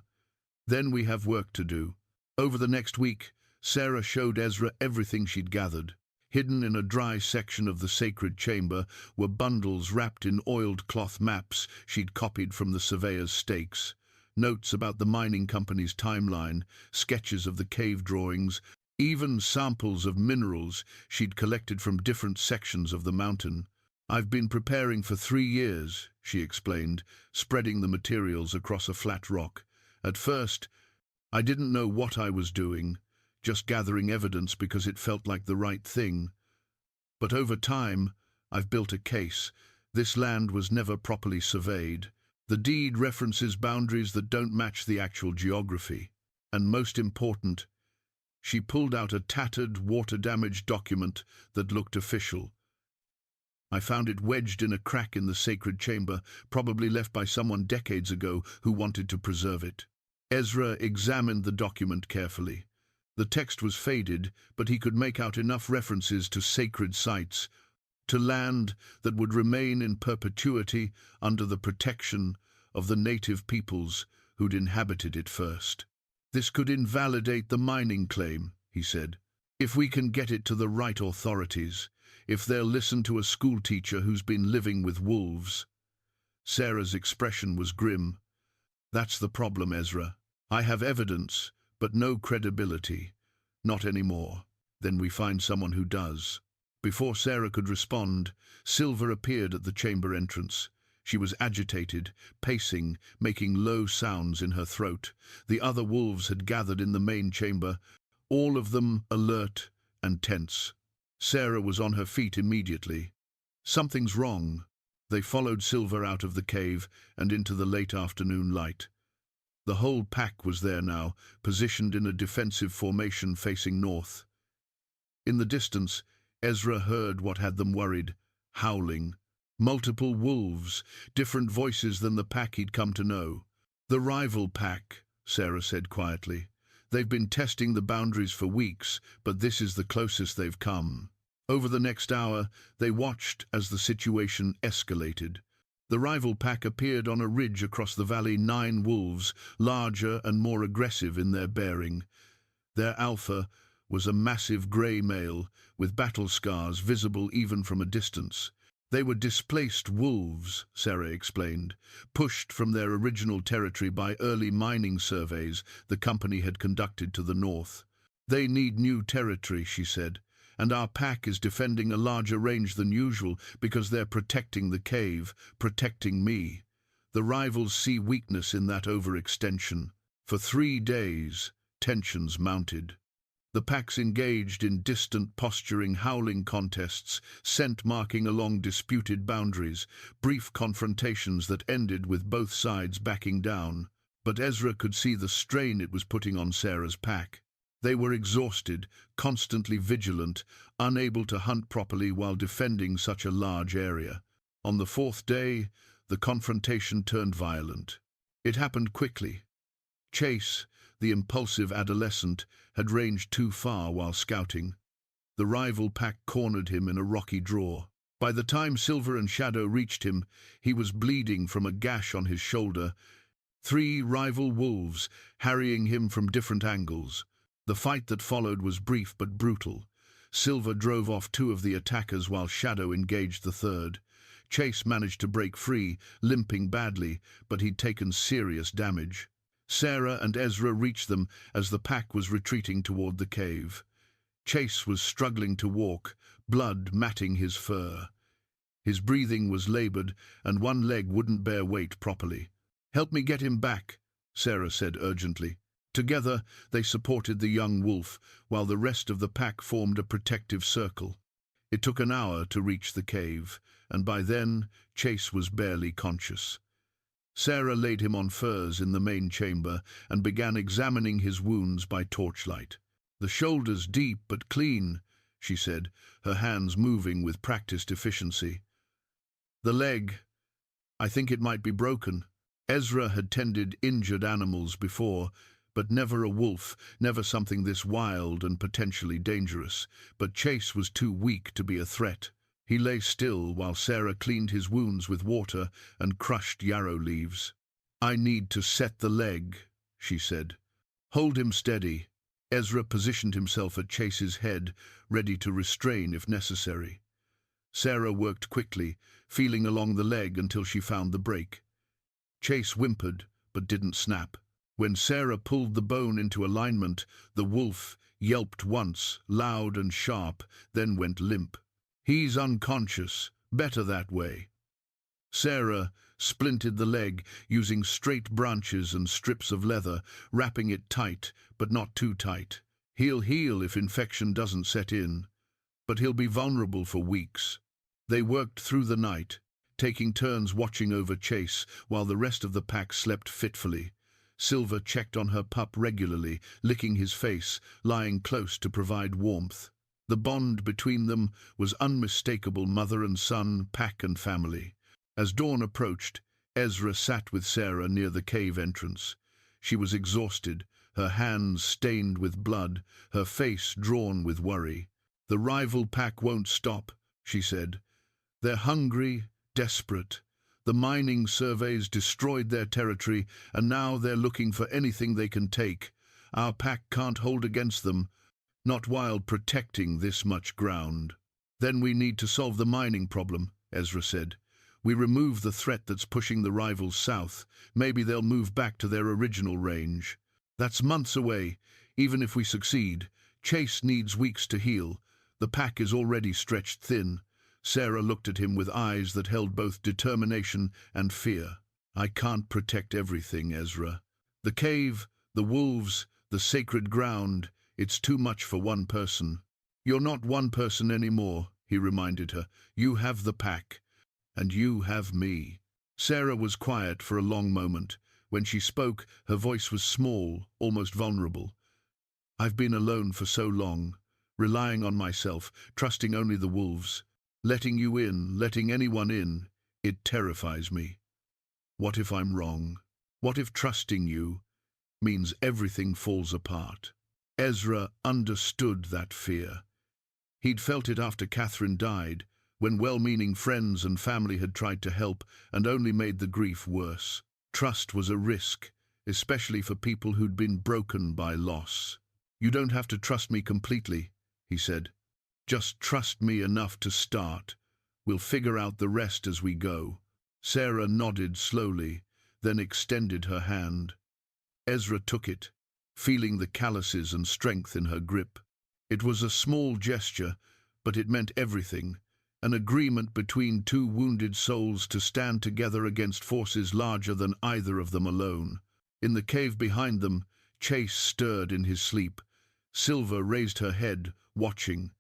Speaker 1: "Then we have work to do." Over the next week, Sarah showed Ezra everything she'd gathered. Hidden in a dry section of the sacred chamber were bundles wrapped in oiled cloth maps she'd copied from the surveyor's stakes, notes about the mining company's timeline, sketches of the cave drawings, even samples of minerals she'd collected from different sections of the mountain. "I've been preparing for 3 years," she explained, spreading the materials across a flat rock. "At first, I didn't know what I was doing, just gathering evidence because it felt like the right thing. But over time, I've built a case. This land was never properly surveyed. The deed references boundaries that don't match the actual geography. And most important, she pulled out a tattered, water-damaged document that looked official. I found it wedged in a crack in the sacred chamber, probably left by someone decades ago who wanted to preserve it." Ezra examined the document carefully. The text was faded, but he could make out enough references to sacred sites, to land that would remain in perpetuity under the protection of the native peoples who'd inhabited it first. "This could invalidate the mining claim," he said, "if we can get it to the right authorities, if they'll listen to a schoolteacher who's been living with wolves." Sarah's expression was grim. "That's the problem, Ezra. I have evidence, but no credibility. Not anymore. Then we find someone who does." Before Sarah could respond, Silver appeared at the chamber entrance. She was agitated, pacing, making low sounds in her throat. The other wolves had gathered in the main chamber, all of them alert and tense. Sarah was on her feet immediately. "Something's wrong." They followed Silver out of the cave and into the late afternoon light. The whole pack was there now, positioned in a defensive formation facing north. In the distance, Ezra heard what had them worried: howling. Multiple wolves, different voices than the pack he'd come to know. "The rival pack," Sarah said quietly. "They've been testing the boundaries for weeks, but this is the closest they've come." Over the next hour, they watched as the situation escalated. The rival pack appeared on a ridge across the valley, 9 wolves, larger and more aggressive in their bearing. Their alpha was a massive grey male, with battle scars visible even from a distance. They were displaced wolves, Sarah explained, pushed from their original territory by early mining surveys the company had conducted to the north. "They need new territory," she said, "and our pack is defending a larger range than usual because they're protecting the cave, protecting me. The rivals see weakness in that overextension." For 3 days, tensions mounted. The packs engaged in distant posturing, howling contests, scent marking along disputed boundaries, brief confrontations that ended with both sides backing down. But Ezra could see the strain it was putting on Sarah's pack. They were exhausted, constantly vigilant, unable to hunt properly while defending such a large area. On the 4th day, the confrontation turned violent. It happened quickly. Chase, the impulsive adolescent, had ranged too far while scouting. The rival pack cornered him in a rocky draw. By the time Silver and Shadow reached him, he was bleeding from a gash on his shoulder. 3 rival wolves harrying him from different angles. The fight that followed was brief but brutal. Silver drove off 2 of the attackers while Shadow engaged the 3rd. Chase managed to break free, limping badly, but he'd taken serious damage. Sarah and Ezra reached them as the pack was retreating toward the cave. Chase was struggling to walk, blood matting his fur. His breathing was labored, and one leg wouldn't bear weight properly. "Help me get him back," Sarah said urgently. Together, they supported the young wolf, while the rest of the pack formed a protective circle. It took an hour to reach the cave, and by then, Chase was barely conscious. Sarah laid him on furs in the main chamber and began examining his wounds by torchlight. "The shoulders deep but clean," she said, her hands moving with practiced efficiency. "The leg, I think it might be broken." Ezra had tended injured animals before, but never a wolf, never something this wild and potentially dangerous. But Chase was too weak to be a threat. He lay still while Sarah cleaned his wounds with water and crushed yarrow leaves. "I need to set the leg," she said. "Hold him steady." Ezra positioned himself at Chase's head, ready to restrain if necessary. Sarah worked quickly, feeling along the leg until she found the break. Chase whimpered, but didn't snap. When Sarah pulled the bone into alignment, the wolf yelped once, loud and sharp, then went limp. "He's unconscious. Better that way." Sarah splinted the leg, using straight branches and strips of leather, wrapping it tight, but not too tight. "He'll heal if infection doesn't set in, but he'll be vulnerable for weeks." They worked through the night, taking turns watching over Chase while the rest of the pack slept fitfully. Silver checked on her pup regularly, licking his face, lying close to provide warmth. The bond between them was unmistakable, mother and son, pack and family. As dawn approached, Ezra sat with Sarah near the cave entrance. She was exhausted, her hands stained with blood, her face drawn with worry. "The rival pack won't stop," she said. "They're hungry, desperate. The mining surveys destroyed their territory, and now they're looking for anything they can take. Our pack can't hold against them, not while protecting this much ground." "Then we need to solve the mining problem," Ezra said. "We remove the threat that's pushing the rivals south. Maybe they'll move back to their original range." "That's months away, even if we succeed. Chase needs weeks to heal. The pack is already stretched thin." Sarah looked at him with eyes that held both determination and fear. "I can't protect everything, Ezra. The cave, the wolves, the sacred ground, it's too much for one person." "You're not one person anymore," he reminded her. "You have the pack, and you have me." Sarah was quiet for a long moment. When she spoke, her voice was small, almost vulnerable. "I've been alone for so long, relying on myself, trusting only the wolves. Letting you in, letting anyone in, it terrifies me. What if I'm wrong? What if trusting you means everything falls apart?" Ezra understood that fear. He'd felt it after Catherine died, when well-meaning friends and family had tried to help and only made the grief worse. Trust was a risk, especially for people who'd been broken by loss. "You don't have to trust me completely," he said. "Just trust me enough to start. We'll figure out the rest as we go." Sarah nodded slowly, then extended her hand. Ezra took it, feeling the calluses and strength in her grip. It was a small gesture, but it meant everything. An agreement between two wounded souls to stand together against forces larger than either of them alone. In the cave behind them, Chase stirred in his sleep. Silver raised her head, watching.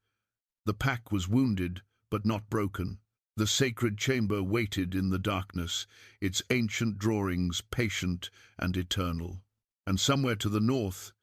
Speaker 1: The pack was wounded, but not broken. The sacred chamber waited in the darkness, its ancient drawings patient and eternal. And somewhere to the north,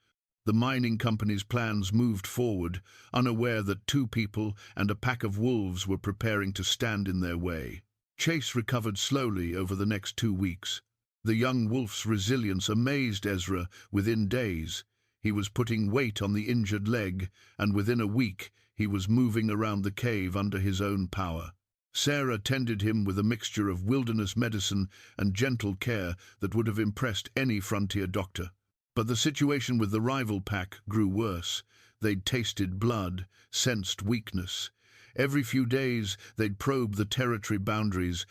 Speaker 1: the mining company's plans moved forward, unaware that two people and a pack of wolves were preparing to stand in their way. Chase recovered slowly over the next 2 weeks. The young wolf's resilience amazed Ezra. Within days, he was putting weight on the injured leg, and within a week, he was moving around the cave under his own power. Sarah tended him with a mixture of wilderness medicine and gentle care that would have impressed any frontier doctor. But the situation with the rival pack grew worse. They'd tasted blood, sensed weakness. Every few days, they'd probe the territory boundaries,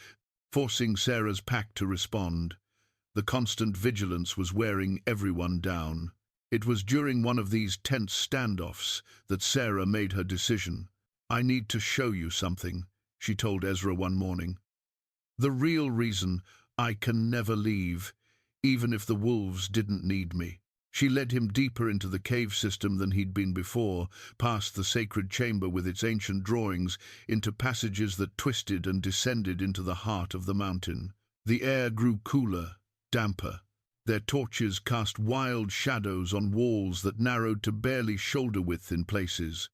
Speaker 1: forcing Sarah's pack to respond. The constant vigilance was wearing everyone down. It was during one of these tense standoffs that Sarah made her decision. "I need to show you something," she told Ezra one morning. "The real reason I can never leave. even if the wolves didn't need me. She led him deeper into the cave system than he'd been before, past the sacred chamber with its ancient drawings, into passages that twisted and descended into the heart of the mountain. The air grew cooler, damper. Their torches cast wild shadows on walls that narrowed to barely shoulder width in places.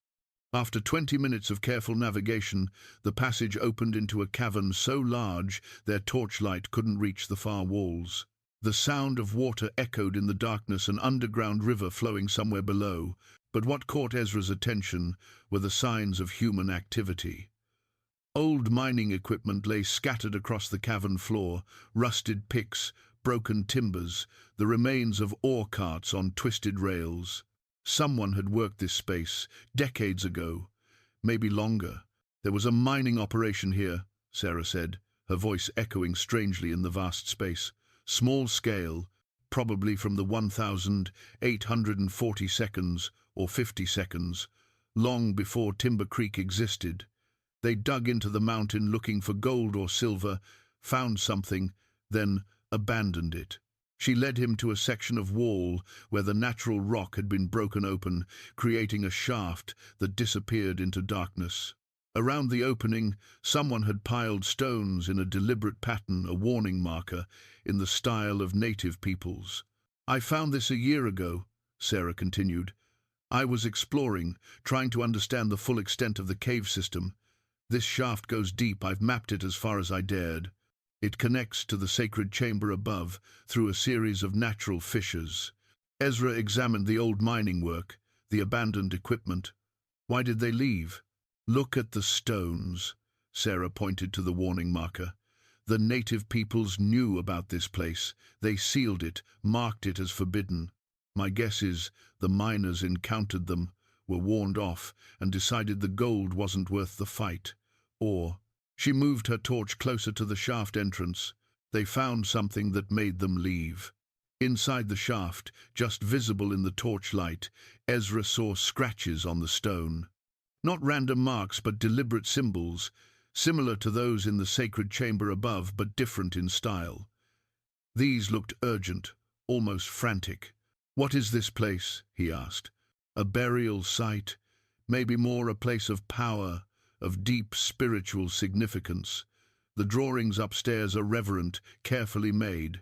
Speaker 1: After 20 minutes of careful navigation, the passage opened into a cavern so large their torchlight couldn't reach the far walls. The sound of water echoed in the darkness, an underground river flowing somewhere below, but what caught Ezra's attention were the signs of human activity. Old mining equipment lay scattered across the cavern floor, rusted picks, broken timbers, the remains of ore carts on twisted rails. Someone had worked this space decades ago, maybe longer. There was a mining operation here, Sarah said, her voice echoing strangely in the vast space. Small scale, probably from the 1,840 seconds or 50 seconds, long before Timber Creek existed. They dug into the mountain looking for gold or silver, found something, then abandoned it. She led him to a section of wall where the natural rock had been broken open, creating a shaft that disappeared into darkness. Around the opening, someone had piled stones in a deliberate pattern, a warning marker, in the style of native peoples. "I found this a year ago," Sarah continued. "I was exploring, trying to understand the full extent of the cave system. This shaft goes deep. I've mapped it as far as I dared. It connects to the sacred chamber above through a series of natural fissures." Ezra examined the old mining work, the abandoned equipment. Why did they leave? "Look at the stones," Sarah pointed to the warning marker. "The native peoples knew about this place. They sealed it, marked it as forbidden. My guess is the miners encountered them, were warned off, and decided the gold wasn't worth the fight. Or..." She moved her torch closer to the shaft entrance. "They found something that made them leave." Inside the shaft, just visible in the torchlight, Ezra saw scratches on the stone. Not random marks, but deliberate symbols, similar to those in the sacred chamber above, but different in style. These looked urgent, almost frantic. "What is this place?" he asked. "A burial site? Maybe more a place of power, of deep spiritual significance. The drawings upstairs are reverent, carefully made.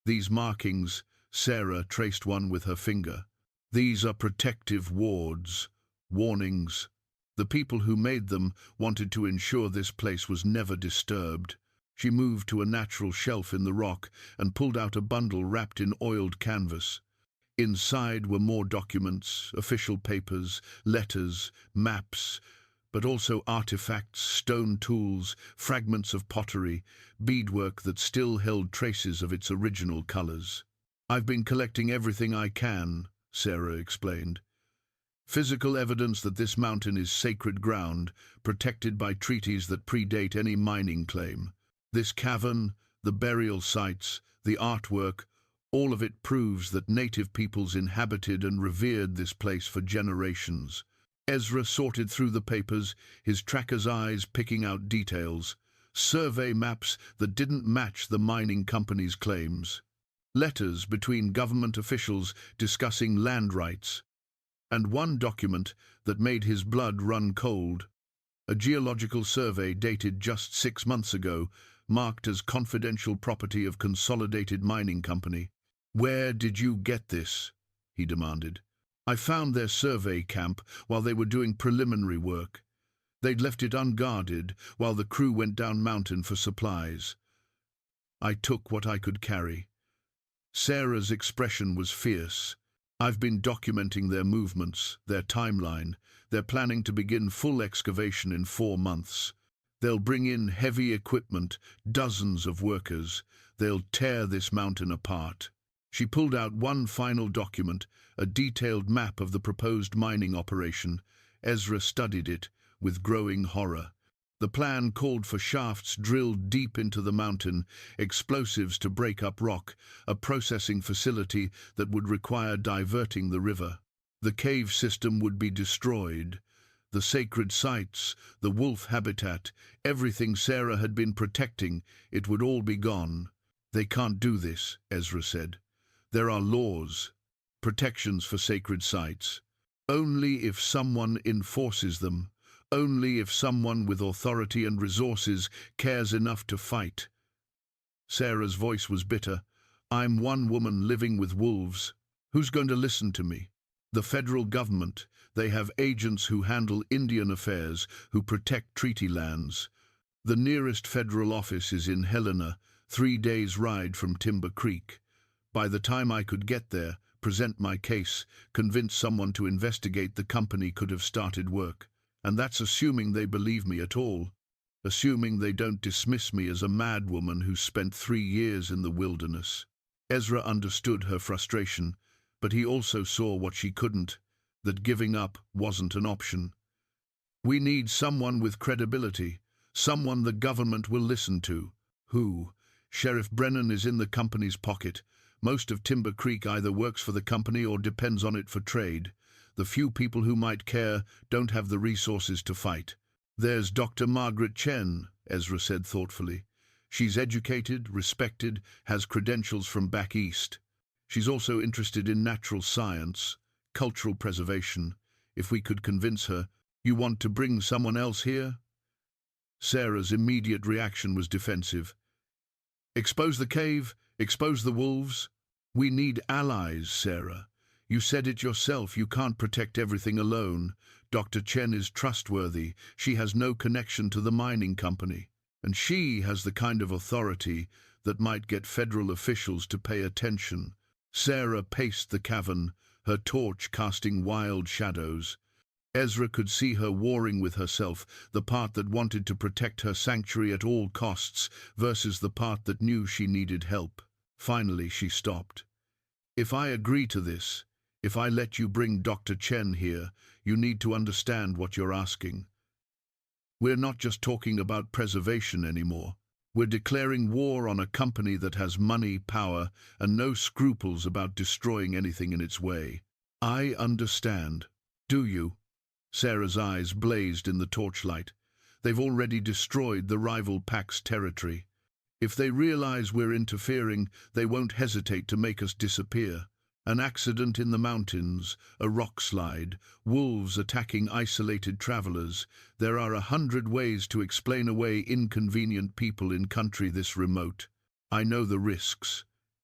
Speaker 1: These markings," Sarah traced one with her finger. "These are protective wards, warnings. The people who made them wanted to ensure this place was never disturbed." She moved to a natural shelf in the rock and pulled out a bundle wrapped in oiled canvas. Inside were more documents, official papers, letters, maps, but also artifacts, stone tools, fragments of pottery, beadwork that still held traces of its original colors. "I've been collecting everything I can," Sarah explained. "Physical evidence that this mountain is sacred ground, protected by treaties that predate any mining claim. This cavern, the burial sites, the artwork, all of it proves that native peoples inhabited and revered this place for generations." Ezra sorted through the papers, his tracker's eyes picking out details. Survey maps that didn't match the mining company's claims. Letters between government officials discussing land rights. And one document that made his blood run cold. A geological survey dated just 6 months ago, marked as confidential property of Consolidated Mining Company. "Where did you get this?" he demanded. "I found their survey camp while they were doing preliminary work. They'd left it unguarded while the crew went down mountain for supplies. I took what I could carry." Sarah's expression was fierce. "I've been documenting their movements, their timeline. They're planning to begin full excavation in 4 months. They'll bring in heavy equipment, dozens of workers. They'll tear this mountain apart." She pulled out one final document, a detailed map of the proposed mining operation. Ezra studied it with growing horror. The plan called for shafts drilled deep into the mountain, explosives to break up rock, a processing facility that would require diverting the river. The cave system would be destroyed. The sacred sites, the wolf habitat, everything Sarah had been protecting, it would all be gone. They can't do this, Ezra said. There are laws, protections for sacred sites. Only if someone enforces them, only if someone with authority and resources cares enough to fight. Sarah's voice was bitter. I'm one woman living with wolves. Who's going to listen to me? The federal government. They have agents who handle Indian affairs, who protect treaty lands. The nearest federal office is in Helena, 3 days' ride from Timber Creek. By the time I could get there, present my case, convince someone to investigate, the company could have started work. And that's assuming they believe me at all. Assuming they don't dismiss me as a mad woman who spent 3 years in the wilderness. Ezra understood her frustration, but he also saw what she couldn't, that giving up wasn't an option. We need someone with credibility, someone the government will listen to. Who? Sheriff Brennan is in the company's pocket. Most of Timber Creek either works for the company or depends on it for trade. The few people who might care don't have the resources to fight. There's Dr. Margaret Chen, Ezra said thoughtfully. She's educated, respected, has credentials from back east. She's also interested in natural science, cultural preservation. If we could convince her, you want to bring someone else here? Sarah's immediate reaction was defensive. Expose the cave, expose the wolves. We need allies, Sarah. You said it yourself, you can't protect everything alone. Dr. Chen is trustworthy. She has no connection to the mining company. And she has the kind of authority that might get federal officials to pay attention. Sarah paced the cavern, her torch casting wild shadows. Ezra could see her warring with herself, the part that wanted to protect her sanctuary at all costs versus the part that knew she needed help. Finally, she stopped. If I agree to this, if I let you bring Dr. Chen here, you need to understand what you're asking. We're not just talking about preservation anymore. We're declaring war on a company that has money, power, and no scruples about destroying anything in its way. I understand. Do you? Sarah's eyes blazed in the torchlight. They've already destroyed the rival pack's territory. If they realize we're interfering, they won't hesitate to make us disappear. An accident in the mountains, a rock slide, wolves attacking isolated travelers. There are 100 ways to explain away inconvenient people in country this remote. I know the risks.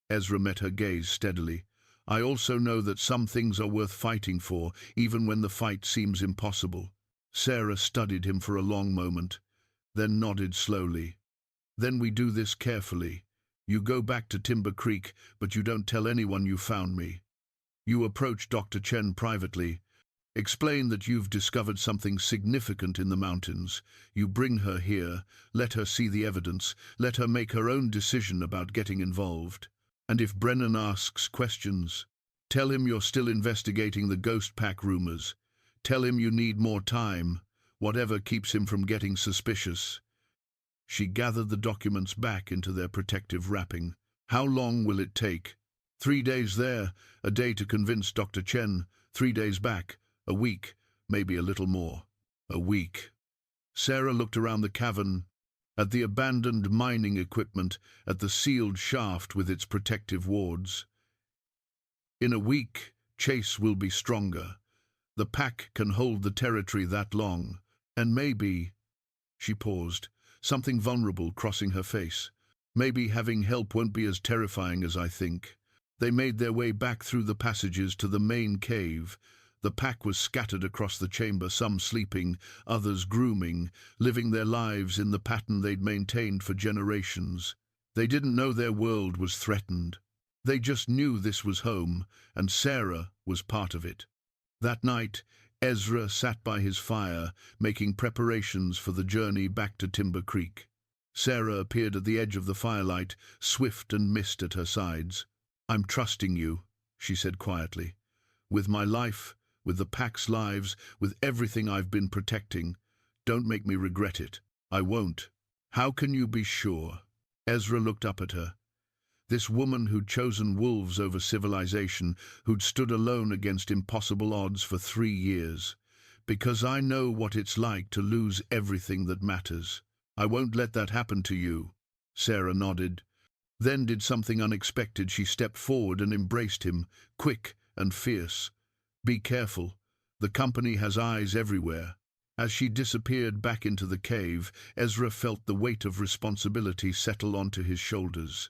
Speaker 1: Ezra met her gaze steadily. I also know that some things are worth fighting for, even when the fight seems impossible. Sarah studied him for a long moment, then nodded slowly. Then we do this carefully. You go back to Timber Creek, but you don't tell anyone you found me. You approach Dr. Chen privately. Explain that you've discovered something significant in the mountains. You bring her here, let her see the evidence, let her make her own decision about getting involved. And if Brennan asks questions, tell him you're still investigating the ghost pack rumors. Tell him you need more time, whatever keeps him from getting suspicious. She gathered the documents back into their protective wrapping. How long will it take? 3 days there, a day to convince Dr. Chen, 3 days back, a week, maybe a little more. A week. Sarah looked around the cavern, at the abandoned mining equipment, at the sealed shaft with its protective wards. In a week, Chase will be stronger. The pack can hold the territory that long, and maybe... She paused, something vulnerable crossing her face. Maybe having help won't be as terrifying as I think. They made their way back through the passages to the main cave. The pack was scattered across the chamber, some sleeping, others grooming, living their lives in the pattern they'd maintained for generations. They didn't know their world was threatened. They just knew this was home, and Sarah was part of it. That night, Ezra sat by his fire, making preparations for the journey back to Timber Creek. Sarah appeared at the edge of the firelight, swift and mist at her sides. I'm trusting you, she said quietly. With my life, with the pack's lives, with everything I've been protecting. Don't make me regret it. I won't. How can you be sure? Ezra looked up at her. This woman who'd chosen wolves over civilization, who'd stood alone against impossible odds for 3 years. Because I know what it's like to lose everything that matters. I won't let that happen to you. Sarah nodded. Then did something unexpected. She stepped forward and embraced him, quick and fierce. "Be careful. The company has eyes everywhere." As she disappeared back into the cave, Ezra felt the weight of responsibility settle onto his shoulders.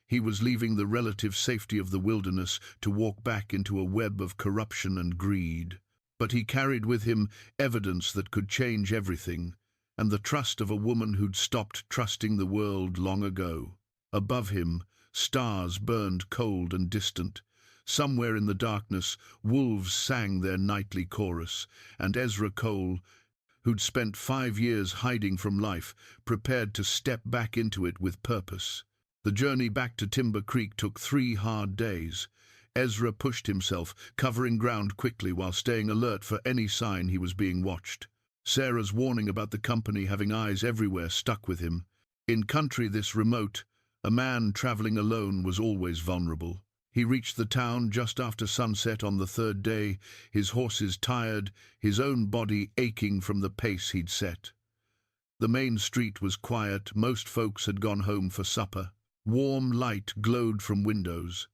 Speaker 1: He was leaving the relative safety of the wilderness to walk back into a web of corruption and greed. But he carried with him evidence that could change everything, and the trust of a woman who'd stopped trusting the world long ago. Above him, stars burned cold and distant. Somewhere in the darkness, wolves sang their nightly chorus, and Ezra Cole, who'd spent 5 years hiding from life, prepared to step back into it with purpose. The journey back to Timber Creek took 3 hard days. Ezra pushed himself, covering ground quickly while staying alert for any sign he was being watched. Sarah's warning about the company having eyes everywhere stuck with him. In country this remote, a man traveling alone was always vulnerable. He reached the town just after sunset on the 3rd day, his horses tired, his own body aching from the pace he'd set. The main street was quiet. Most folks had gone home for supper. Warm light glowed from windows.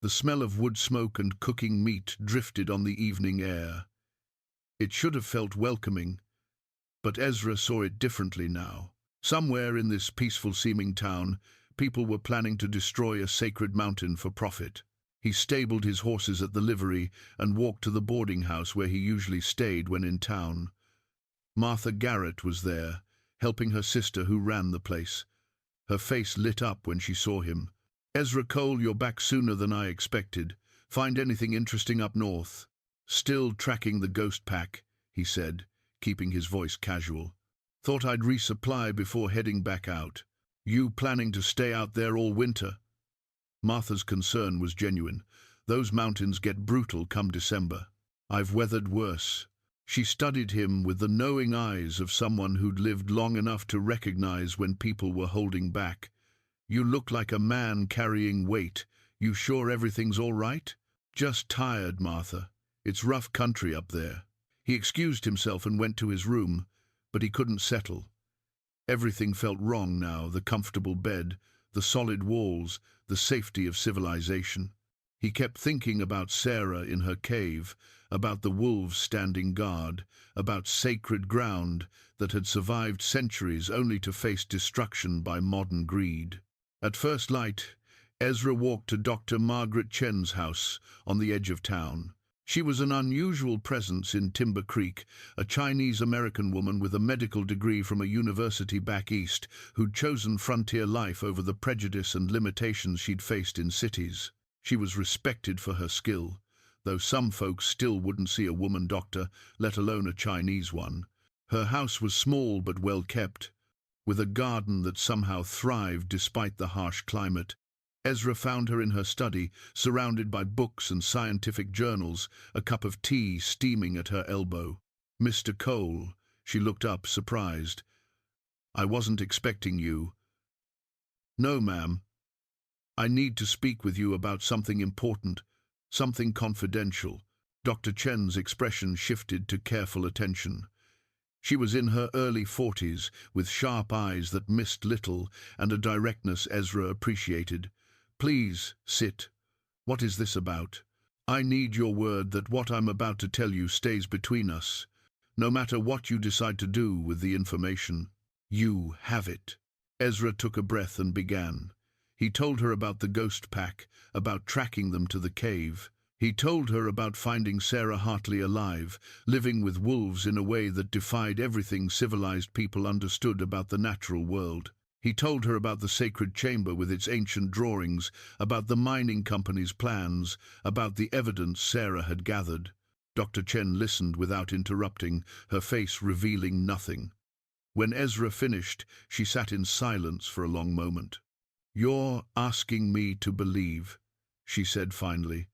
Speaker 1: The smell of wood smoke and cooking meat drifted on the evening air. It should have felt welcoming, but Ezra saw it differently now. Somewhere in this peaceful-seeming town, people were planning to destroy a sacred mountain for profit. He stabled his horses at the livery and walked to the boarding house where he usually stayed when in town. Martha Garrett was there, helping her sister who ran the place. Her face lit up when she saw him. "Ezra Cole, you're back sooner than I expected. Find anything interesting up north?" "Still tracking the ghost pack," he said, keeping his voice casual. "Thought I'd resupply before heading back out." "You planning to stay out there all winter?" Martha's concern was genuine. "Those mountains get brutal come December." "I've weathered worse." She studied him with the knowing eyes of someone who'd lived long enough to recognize when people were holding back. "You look like a man carrying weight. You sure everything's all right?" "Just tired, Martha. It's rough country up there." He excused himself and went to his room, but he couldn't settle. Everything felt wrong now, the comfortable bed, the solid walls, the safety of civilization. He kept thinking about Sarah in her cave, about the wolves standing guard, about sacred ground that had survived centuries only to face destruction by modern greed. At first light, Ezra walked to Dr. Margaret Chen's house on the edge of town. She was an unusual presence in Timber Creek, a Chinese-American woman with a medical degree from a university back east who'd chosen frontier life over the prejudice and limitations she'd faced in cities. She was respected for her skill, though some folks still wouldn't see a woman doctor, let alone a Chinese one. Her house was small but well kept, with a garden that somehow thrived despite the harsh climate. Ezra found her in her study, surrounded by books and scientific journals, a cup of tea steaming at her elbow. "Mr. Cole," she looked up, surprised. "I wasn't expecting you." "No, ma'am. I need to speak with you about something important, something confidential." Dr. Chen's expression shifted to careful attention. She was in her early 40s, with sharp eyes that missed little and a directness Ezra appreciated. "Please, sit. What is this about? I need your word that what I'm about to tell you stays between us. No matter what you decide to do with the information, you have it." Ezra took a breath and began. He told her about the ghost pack, about tracking them to the cave. He told her about finding Sarah Hartley alive, living with wolves in a way that defied everything civilized people understood about the natural world. He told her about the sacred chamber with its ancient drawings, about the mining company's plans, about the evidence Sarah had gathered. Dr. Chen listened without interrupting, her face revealing nothing. When Ezra finished, she sat in silence for a long moment. "You're asking me to believe," she said finally,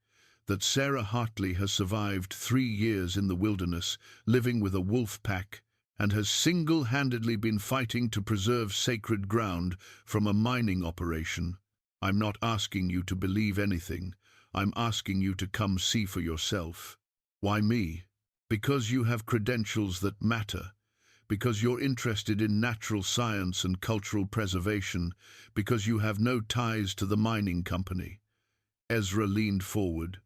Speaker 1: "that Sarah Hartley has survived 3 years in the wilderness, living with a wolf pack, and has single-handedly been fighting to preserve sacred ground from a mining operation. I'm not asking you to believe anything. I'm asking you to come see for yourself." "Why me?" "Because you have credentials that matter. because you're interested in natural science and cultural preservation, because you have no ties to the mining company. Ezra leaned forward.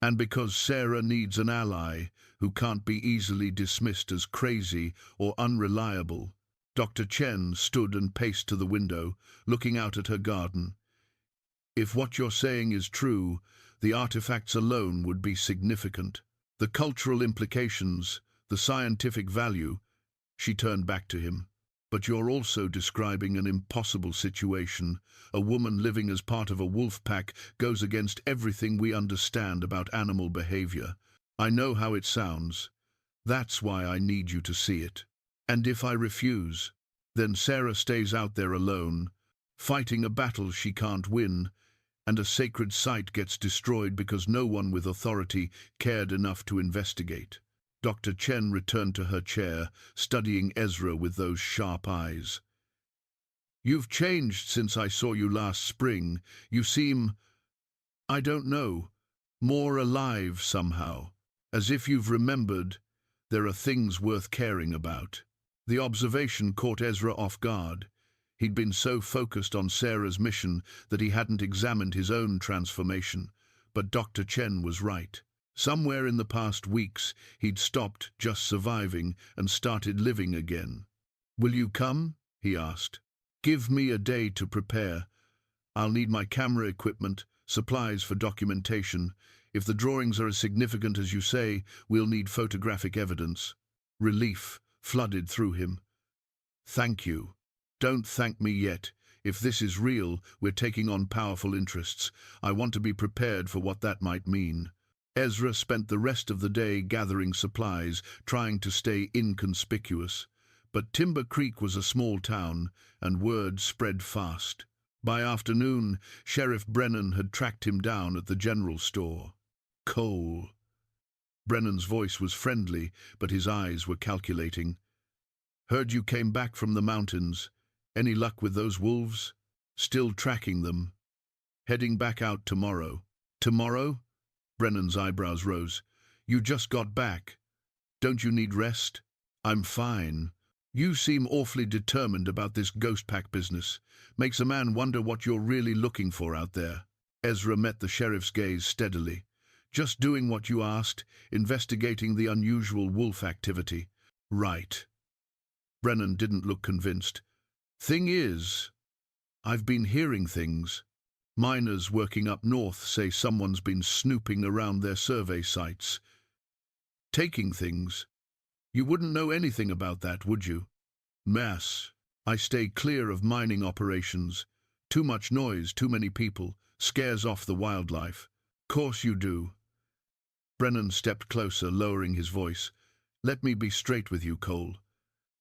Speaker 1: And because Sarah needs an ally who can't be easily dismissed as crazy or unreliable. Dr. Chen stood and paced to the window, looking out at her garden. If what you're saying is true, the artifacts alone would be significant. The cultural implications, the scientific value. She turned back to him. But you're also describing an impossible situation. A woman living as part of a wolf pack goes against everything we understand about animal behavior. I know how it sounds. That's why I need you to see it. And if I refuse, then Sarah stays out there alone, fighting a battle she can't win, and a sacred site gets destroyed because no one with authority cared enough to investigate. Dr. Chen returned to her chair, studying Ezra with those sharp eyes. You've changed since I saw you last spring. You seem, I don't know, more alive somehow. As if you've remembered, there are things worth caring about. The observation caught Ezra off guard. He'd been so focused on Sarah's mission that he hadn't examined his own transformation. But Dr. Chen was right. Somewhere in the past weeks, he'd stopped just surviving and started living again. Will you come? He asked. Give me a day to prepare. I'll need my camera equipment, supplies for documentation. If the drawings are as significant as you say, we'll need photographic evidence. Relief flooded through him. Thank you. Don't thank me yet. If this is real, we're taking on powerful interests. I want to be prepared for what that might mean. Ezra spent the rest of the day gathering supplies, trying to stay inconspicuous. But Timber Creek was a small town, and word spread fast. By afternoon, Sheriff Brennan had tracked him down at the general store. Cole. Brennan's voice was friendly, but his eyes were calculating. Heard you came back from the mountains. Any luck with those wolves? Still tracking them. Heading back out tomorrow. Tomorrow? Brennan's eyebrows rose. You just got back. Don't you need rest? I'm fine. You seem awfully determined about this ghost pack business. Makes a man wonder what you're really looking for out there. Ezra met the sheriff's gaze steadily. Just doing what you asked, investigating the unusual wolf activity. Right. Brennan didn't look convinced. Thing is, I've been hearing things. Miners working up north say someone's been snooping around their survey sites. Taking things. You wouldn't know anything about that, would you? Mass. I stay clear of mining operations. Too much noise, too many people. Scares off the wildlife. Course you do. Brennan stepped closer, lowering his voice. Let me be straight with you, Cole.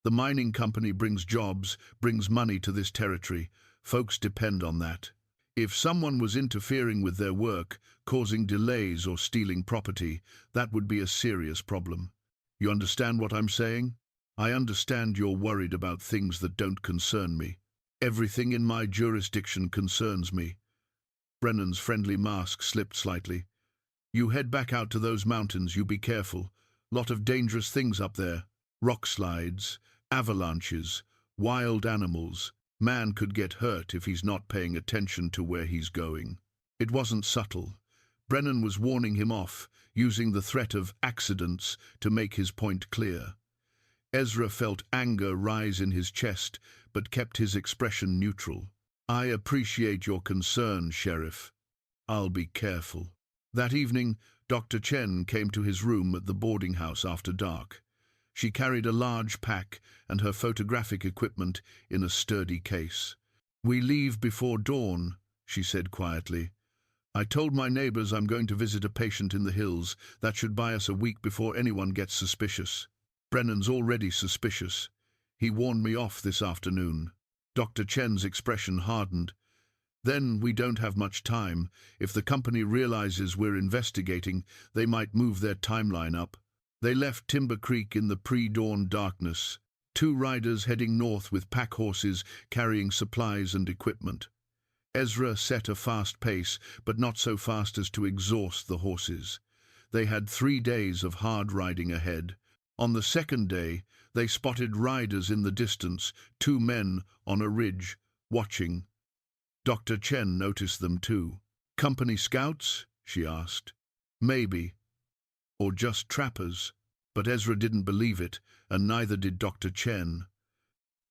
Speaker 1: The mining company brings jobs, brings money to this territory. Folks depend on that. If someone was interfering with their work, causing delays or stealing property, that would be a serious problem. You understand what I'm saying? I understand you're worried about things that don't concern me. Everything in my jurisdiction concerns me. Brennan's friendly mask slipped slightly. You head back out to those mountains, you be careful. Lot of dangerous things up there. Rock slides, avalanches, wild animals. Man could get hurt if he's not paying attention to where he's going. It wasn't subtle. Brennan was warning him off, using the threat of accidents to make his point clear. Ezra felt anger rise in his chest, but kept his expression neutral. I appreciate your concern, Sheriff. I'll be careful. That evening, Dr. Chen came to his room at the boarding house after dark. She carried a large pack and her photographic equipment in a sturdy case. We leave before dawn, she said quietly. I told my neighbors I'm going to visit a patient in the hills. That should buy us a week before anyone gets suspicious. Brennan's already suspicious. He warned me off this afternoon. Dr. Chen's expression hardened. Then we don't have much time. If the company realizes we're investigating, they might move their timeline up. They left Timber Creek in the pre-dawn darkness, 2 riders heading north with pack horses carrying supplies and equipment. Ezra set a fast pace, but not so fast as to exhaust the horses. They had 3 days of hard riding ahead. On the second day, They spotted riders in the distance, two men on a ridge, watching. Dr. Chen noticed them too. "Company scouts?" she asked. "Maybe. Or just trappers." But Ezra didn't believe it, and neither did Dr. Chen.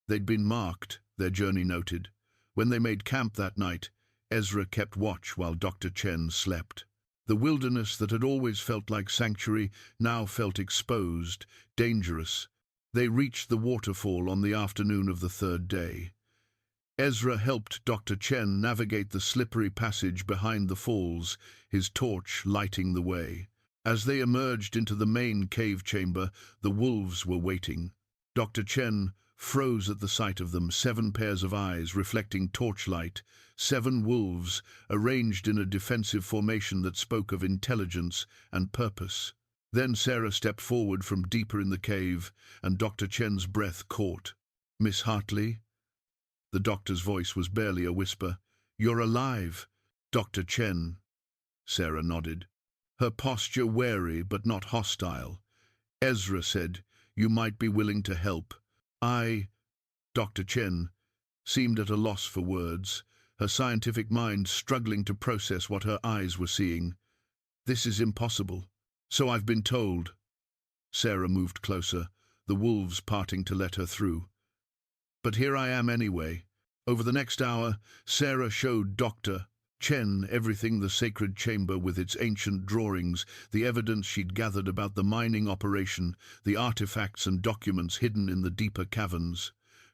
Speaker 1: They'd been marked, their journey noted. When they made camp that night, Ezra kept watch while Dr. Chen slept. The wilderness that had always felt like sanctuary now felt exposed, dangerous. They reached the waterfall on the afternoon of the third day. Ezra helped Dr. Chen navigate the slippery passage behind the falls, his torch lighting the way. As they emerged into the main cave chamber, the wolves were waiting. Dr. Chen froze at the sight of them, 7 pairs of eyes reflecting torchlight, 7 wolves arranged in a defensive formation that spoke of intelligence and purpose. Then Sarah stepped forward from deeper in the cave, and Dr. Chen's breath caught. "Miss Hartley?" The doctor's voice was barely a whisper. "You're alive." "Dr. Chen." Sarah nodded, her posture wary but not hostile. Ezra said, "You might be willing to help." Dr. Chen seemed at a loss for words, her scientific mind struggling to process what her eyes were seeing. "This is impossible." "So I've been told." Sarah moved closer, the wolves parting to let her through. "But here I am anyway." Over the next hour, Sarah showed Dr. Chen everything: the sacred chamber with its ancient drawings, the evidence she'd gathered about the mining operation, the artifacts and documents hidden in the deeper caverns.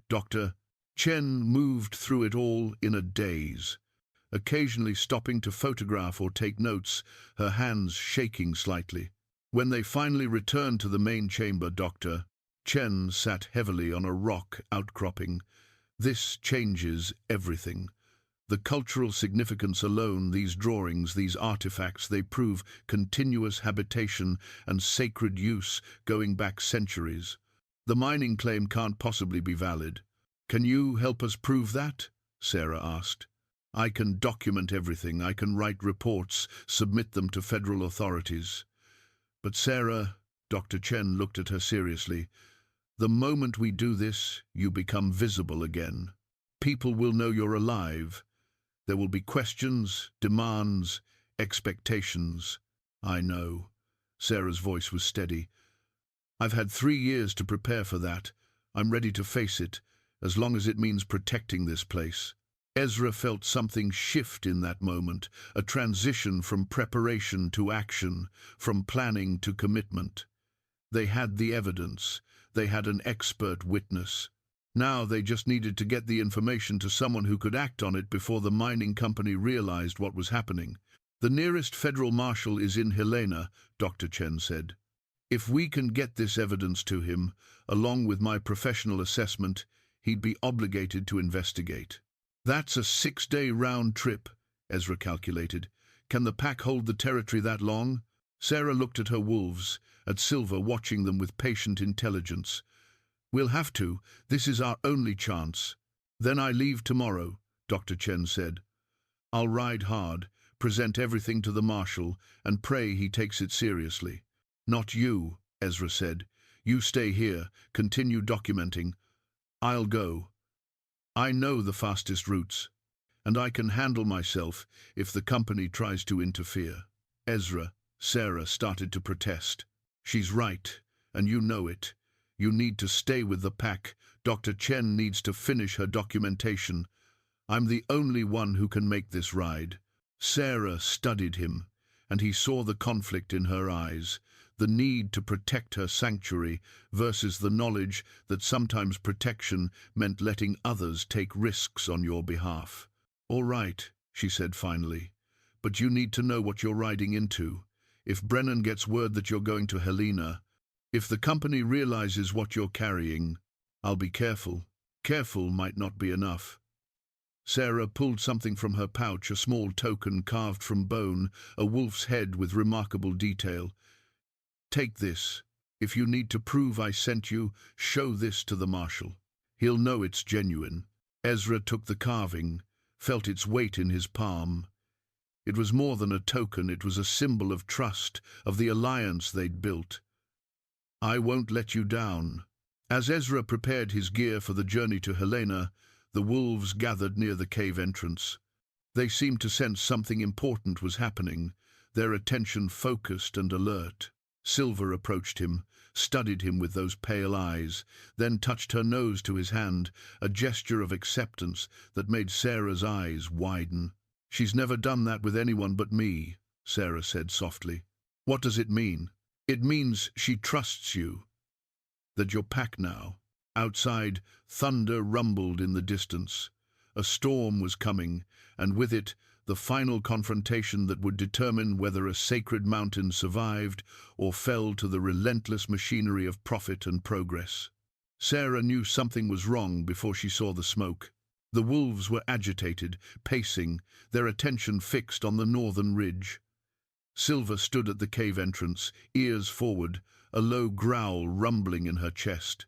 Speaker 1: Dr. Chen moved through it all in a daze, occasionally stopping to photograph or take notes, her hands shaking slightly. When they finally returned to the main chamber, Dr. Chen sat heavily on a rock outcropping. "This changes everything. The cultural significance alone, these drawings, these artifacts, they prove continuous habitation and sacred use going back centuries. The mining claim can't possibly be valid." "Can you help us prove that?" Sarah asked. "I can document everything. I can write reports, submit them to federal authorities." "But Sarah," Dr. Chen looked at her seriously, "the moment we do this, you become visible again. People will know you're alive. There will be questions, demands, expectations." "I know." Sarah's voice was steady. "I've had 3 years to prepare for that. I'm ready to face it, as long as it means protecting this place." Ezra felt something shift in that moment, a transition from preparation to action, from planning to commitment. They had the evidence. They had an expert witness. Now they just needed to get the information to someone who could act on it before the mining company realized what was happening. "The nearest federal marshal is in Helena," Dr. Chen said. "If we can get this evidence to him, along with my professional assessment, he'd be obligated to investigate." "That's a 6-day round trip," Ezra calculated. "Can the pack hold the territory that long?" Sarah looked at her wolves, at Silver watching them with patient intelligence. "We'll have to. This is our only chance." "Then I leave tomorrow," Dr. Chen said. "I'll ride hard, present everything to the marshal, and pray he takes it seriously." "Not you," Ezra said. "You stay here, continue documenting. I'll go. I know the fastest routes, and I can handle myself if the company tries to interfere." "Ezra," Sarah started to protest. "She's right, and you know it. You need to stay with the pack. Dr. Chen needs to finish her documentation. I'm the only one who can make this ride." Sarah studied him, and he saw the conflict in her eyes, the need to protect her sanctuary versus the knowledge that sometimes protection meant letting others take risks on your behalf. "All right," she said finally, "but you need to know what you're riding into. If Brennan gets word that you're going to Helena, if the company realizes what you're carrying, I'll be careful." Careful might not be enough. Sarah pulled something from her pouch, a small token carved from bone, a wolf's head with remarkable detail. "Take this. If you need to prove I sent you, show this to the marshal. He'll know it's genuine." Ezra took the carving, felt its weight in his palm. It was more than a token, it was a symbol of trust, of the alliance they'd built. "I won't let you down." As Ezra prepared his gear for the journey to Helena, the wolves gathered near the cave entrance. They seemed to sense something important was happening, their attention focused and alert. Silver approached him, studied him with those pale eyes, then touched her nose to his hand, a gesture of acceptance that made Sarah's eyes widen. "She's never done that with anyone but me," Sarah said softly. "What does it mean?" "It means she trusts you, that you're packed now." Outside, thunder rumbled in the distance. A storm was coming, and with it, the final confrontation that would determine whether a sacred mountain survived or fell to the relentless machinery of profit and progress. Sarah knew something was wrong before she saw the smoke. The wolves were agitated, pacing, their attention fixed on the northern ridge. Silver stood at the cave entrance, ears forward, a low growl rumbling in her chest.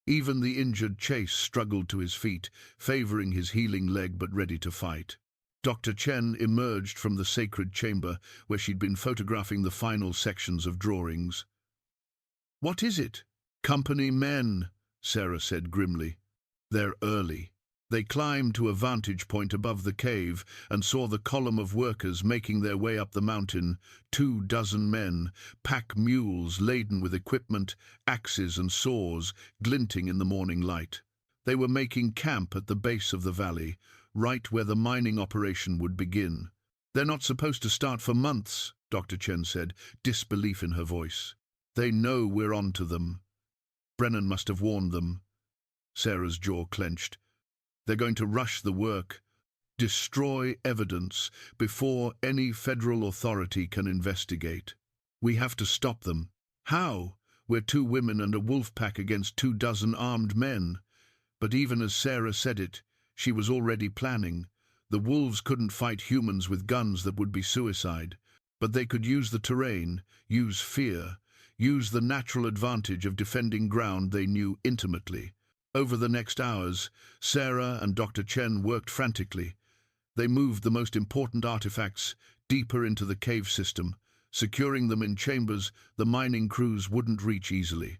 Speaker 1: Even the injured Chase struggled to his feet, favoring his healing leg but ready to fight. Dr. Chen emerged from the sacred chamber where she'd been photographing the final sections of drawings. "What is it?" "Company men," Sarah said grimly. "They're early." They climbed to a vantage point above the cave and saw the column of workers making their way up the mountain, 24 men, pack mules laden with equipment, axes and saws, glinting in the morning light. They were making camp at the base of the valley, right where the mining operation would begin. "They're not supposed to start for months," Dr. Chen said, disbelief in her voice. "They know we're on to them. Brennan must have warned them." Sarah's jaw clenched. "They're going to rush the work, destroy evidence before any federal authority can investigate. We have to stop them." "How? We're 2 women and a wolf pack against 24 armed men." But even as Sarah said it, she was already planning. The wolves couldn't fight humans with guns that would be suicide, but they could use the terrain, use fear, use the natural advantage of defending ground they knew intimately. Over the next hours, Sarah and Dr. Chen worked frantically. They moved the most important artifacts deeper into the cave system, securing them in chambers the mining crews wouldn't reach easily.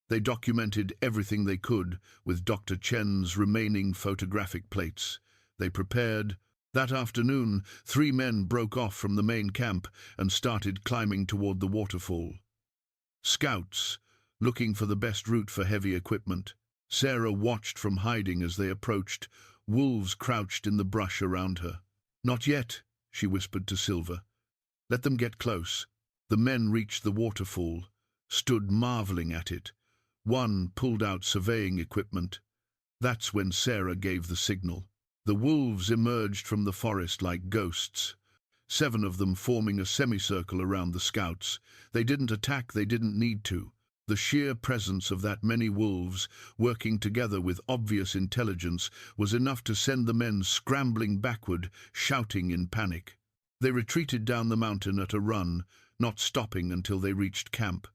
Speaker 1: They documented everything they could with Dr. Chen's remaining photographic plates. They prepared. That afternoon, 3 men broke off from the main camp and started climbing toward the waterfall. Scouts, looking for the best route for heavy equipment. Sarah watched from hiding as they approached. Wolves crouched in the brush around her. "Not yet," she whispered to Silver. "Let them get close." The men reached the waterfall, stood marveling at it. One pulled out surveying equipment. That's when Sarah gave the signal. The wolves emerged from the forest like ghosts, 7 of them forming a semicircle around the scouts. They didn't attack, they didn't need to. The sheer presence of that many wolves, working together with obvious intelligence, was enough to send the men scrambling backward, shouting in panic. They retreated down the mountain at a run, not stopping until they reached camp.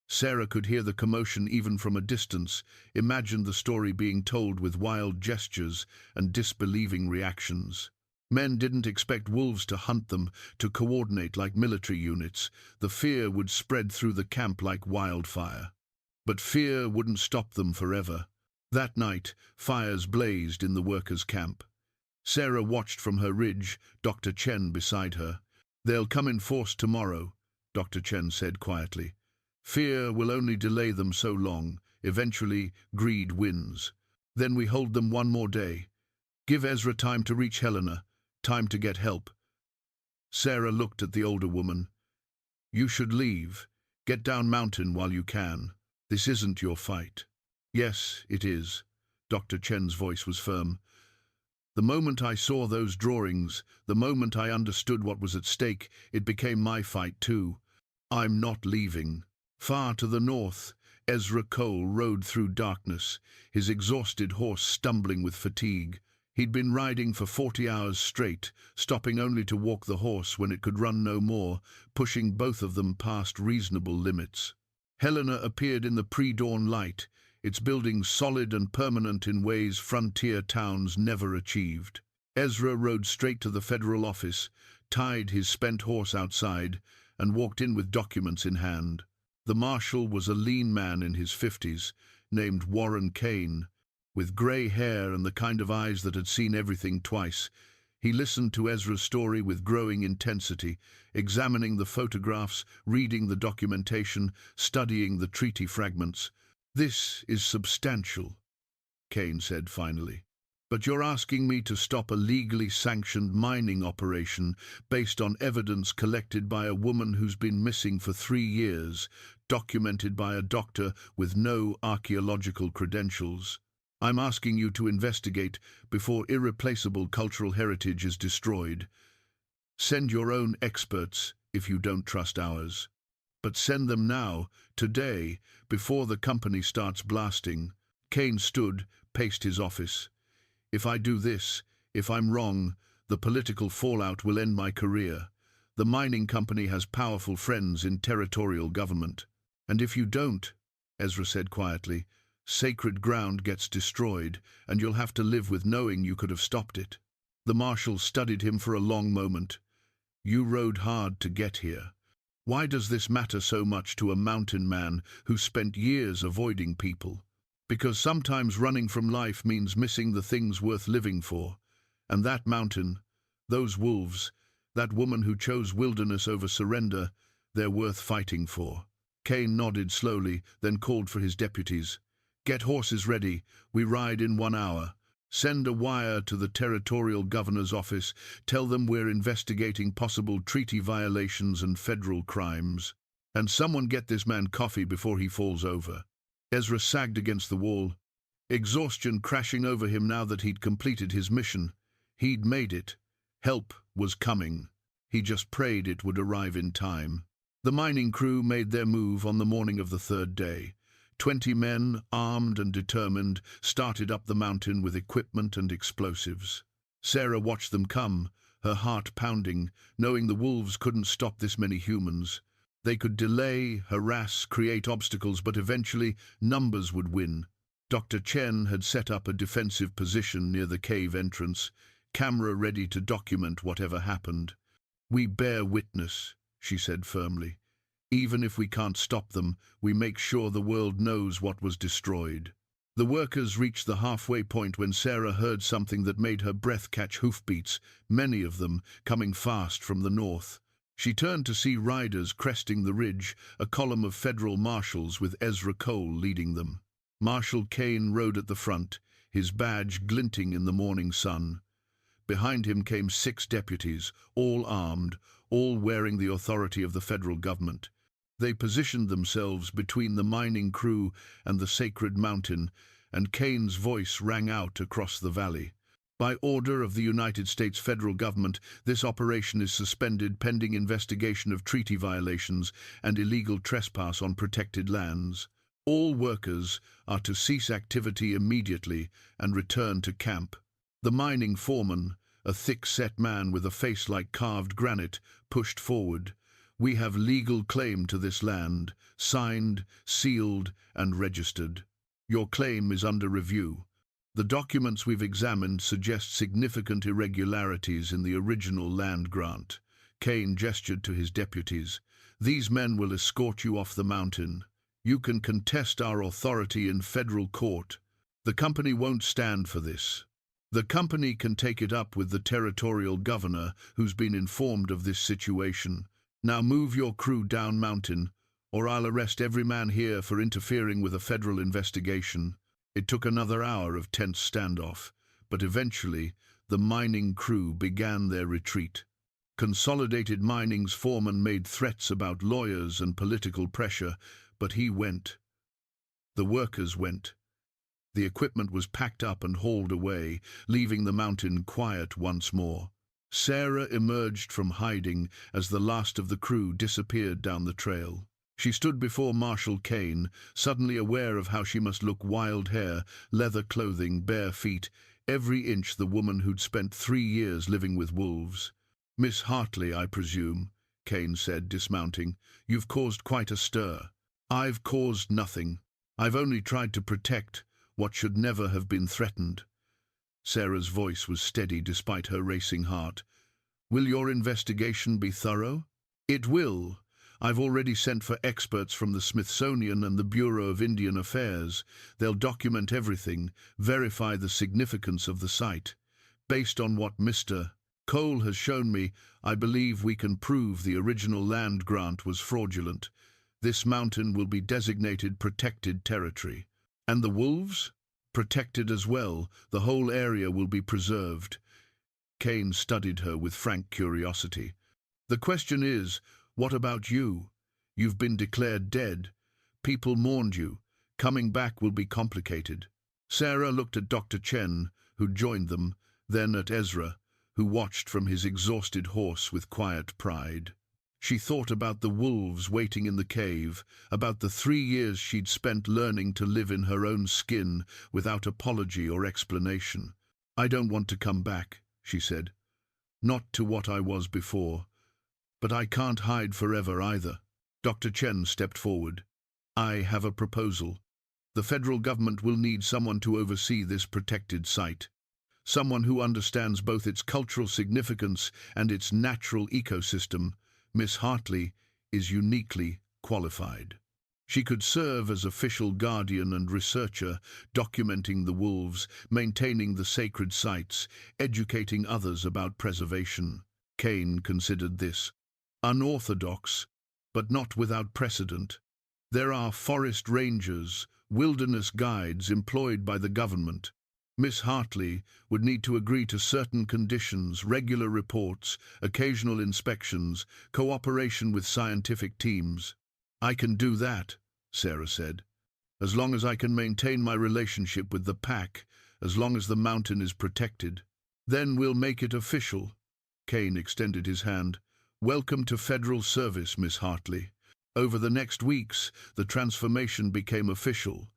Speaker 1: Sarah could hear the commotion even from a distance, imagined the story being told with wild gestures and disbelieving reactions. Men didn't expect wolves to hunt them, to coordinate like military units. The fear would spread through the camp like wildfire. But fear wouldn't stop them forever. That night, fires blazed in the workers' camp. Sarah watched from her ridge, Dr. Chen beside her. "They'll come in force tomorrow," Dr. Chen said quietly. "Fear will only delay them so long. Eventually, greed wins. Then we hold them 1 more day. Give Ezra time to reach Helena. Time to get help." Sarah looked at the older woman. "You should leave. Get down mountain while you can. This isn't your fight." "Yes, it is." Dr. Chen's voice was firm. "The moment I saw those drawings, the moment I understood what was at stake, it became my fight too. I'm not leaving." Far to the north, Ezra Cole rode through darkness, his exhausted horse stumbling with fatigue. He'd been riding for 40 hours straight, stopping only to walk the horse when it could run no more, pushing both of them past reasonable limits. Helena appeared in the pre-dawn light, its buildings solid and permanent in ways frontier towns never achieved. Ezra rode straight to the federal office, tied his spent horse outside, and walked in with documents in hand. The marshal was a lean man in his 50s, named Warren Kane, with grey hair and the kind of eyes that had seen everything twice. He listened to Ezra's story with growing intensity, examining the photographs, reading the documentation, studying the treaty fragments. "This is substantial," Kane said finally. "But you're asking me to stop a legally sanctioned mining operation based on evidence collected by a woman who's been missing for 3 years, documented by a doctor with no archaeological credentials. I'm asking you to investigate before irreplaceable cultural heritage is destroyed. Send your own experts if you don't trust ours. But send them now, today, before the company starts blasting." Kane stood, paced his office. "If I do this, if I'm wrong, the political fallout will end my career. The mining company has powerful friends in territorial government. And if you don't," Ezra said quietly, "sacred ground gets destroyed, and you'll have to live with knowing you could have stopped it." The marshal studied him for a long moment. "You rode hard to get here. Why does this matter so much to a mountain man who spent years avoiding people? Because sometimes running from life means missing the things worth living for. And that mountain, those wolves, that woman who chose wilderness over surrender, they're worth fighting for." Kane nodded slowly, then called for his deputies. "Get horses ready. We ride in 1 hour. Send a wire to the territorial governor's office. Tell them we're investigating possible treaty violations and federal crimes. And someone get this man coffee before he falls over." Ezra sagged against the wall, exhaustion crashing over him now that he'd completed his mission. He'd made it. Help was coming. He just prayed it would arrive in time. The mining crew made their move on the morning of the 3rd day. 20 men, armed and determined, started up the mountain with equipment and explosives. Sarah watched them come, her heart pounding, knowing the wolves couldn't stop this many humans. They could delay, harass, create obstacles, but eventually numbers would win. Dr. Chen had set up a defensive position near the cave entrance, camera ready to document whatever happened. "We bear witness," she said firmly. "Even if we can't stop them, we make sure the world knows what was destroyed." The workers reached the halfway point when Sarah heard something that made her breath catch hoofbeats, many of them coming fast from the north. She turned to see riders cresting the ridge, a column of federal marshals with Ezra Cole leading them. Marshal Kane rode at the front, his badge glinting in the morning sun. Behind him came 6 deputies, all armed, all wearing the authority of the federal government. They positioned themselves between the mining crew and the sacred mountain, and Kane's voice rang out across the valley. "By order of the United States federal government, this operation is suspended pending investigation of treaty violations and illegal trespass on protected lands. All workers are to cease activity immediately and return to camp." The mining foreman, a thick-set man with a face like carved granite, pushed forward. "We have legal claim to this land, signed, sealed, and registered. Your claim is under review. The documents we've examined suggest significant irregularities in the original land grant." Kane gestured to his deputies. "These men will escort you off the mountain. You can contest our authority in federal court. The company won't stand for this. The company can take it up with the territorial governor, who's been informed of this situation. Now move your crew down mountain, or I'll arrest every man here for interfering with a federal investigation." It took another hour of tense standoff, but eventually the mining crew began their retreat. Consolidated Mining's foreman made threats about lawyers and political pressure, but he went. The workers went. The equipment was packed up and hauled away, leaving the mountain quiet once more. Sarah emerged from hiding as the last of the crew disappeared down the trail. She stood before Marshal Kane, suddenly aware of how she must look: wild hair, leather clothing, bare feet, every inch the woman who'd spent 3 years living with wolves. "Miss Hartley, I presume," Kane said, dismounting. "You've caused quite a stir." "I've caused nothing. I've only tried to protect what should never have been threatened." Sarah's voice was steady despite her racing heart. "Will your investigation be thorough?" "It will. I've already sent for experts from the Smithsonian and the Bureau of Indian Affairs. They'll document everything, verify the significance of the site. Based on what Mr. Cole has shown me, I believe we can prove the original land grant was fraudulent. This mountain will be designated protected territory. And the wolves? Protected as well. The whole area will be preserved. Kane studied her with frank curiosity. The question is, what about you? You've been declared dead. People mourned you. Coming back will be complicated. Sarah looked at Dr. Chen, who joined them, then at Ezra, who watched from his exhausted horse with quiet pride. She thought about the wolves waiting in the cave, about the 3 years she'd spent learning to live in her own skin without apology or explanation. I don't want to come back, she said. Not to what I was before. But I can't hide forever either. Dr. Chen stepped forward. I have a proposal. The federal government will need someone to oversee this protected site. Someone who understands both its cultural significance and its natural ecosystem. Miss Hartley is uniquely qualified. She could serve as official guardian and researcher, documenting the wolves, maintaining the sacred sites, educating others about preservation. Kane considered this unorthodox, but not without precedent. There are forest rangers, wilderness guides employed by the government. Miss Hartley would need to agree to certain conditions, regular reports, occasional inspections, cooperation with scientific teams. I can do that, Sarah said, as long as I can maintain my relationship with the pack, as long as the mountain is protected. Then we'll make it official. Kane extended his hand. Welcome to federal service, Miss Hartley. Over the next weeks, the transformation became official.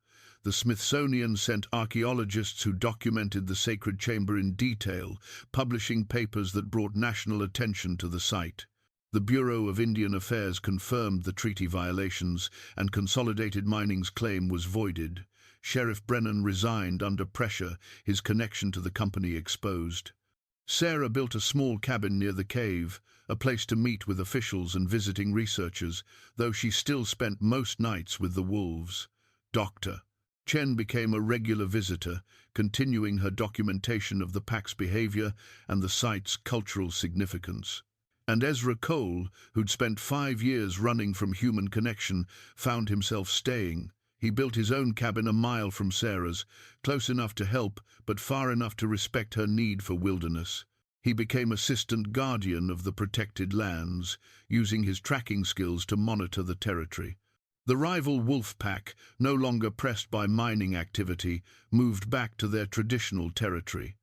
Speaker 1: The Smithsonian sent archaeologists who documented the sacred chamber in detail, publishing papers that brought national attention to the site. The Bureau of Indian Affairs confirmed the treaty violations, and Consolidated Mining's claim was voided. Sheriff Brennan resigned under pressure, his connection to the company exposed. Sarah built a small cabin near the cave, a place to meet with officials and visiting researchers, though she still spent most nights with the wolves. Dr. Chen became a regular visitor, continuing her documentation of the pack's behavior and the site's cultural significance. And Ezra Cole, who'd spent 5 years running from Human Connection, found himself staying. He built his own cabin a mile from Sarah's, close enough to help, but far enough to respect her need for wilderness. He became assistant guardian of the protected lands, using his tracking skills to monitor the territory. The rival wolf pack, no longer pressed by mining activity, moved back to their traditional territory.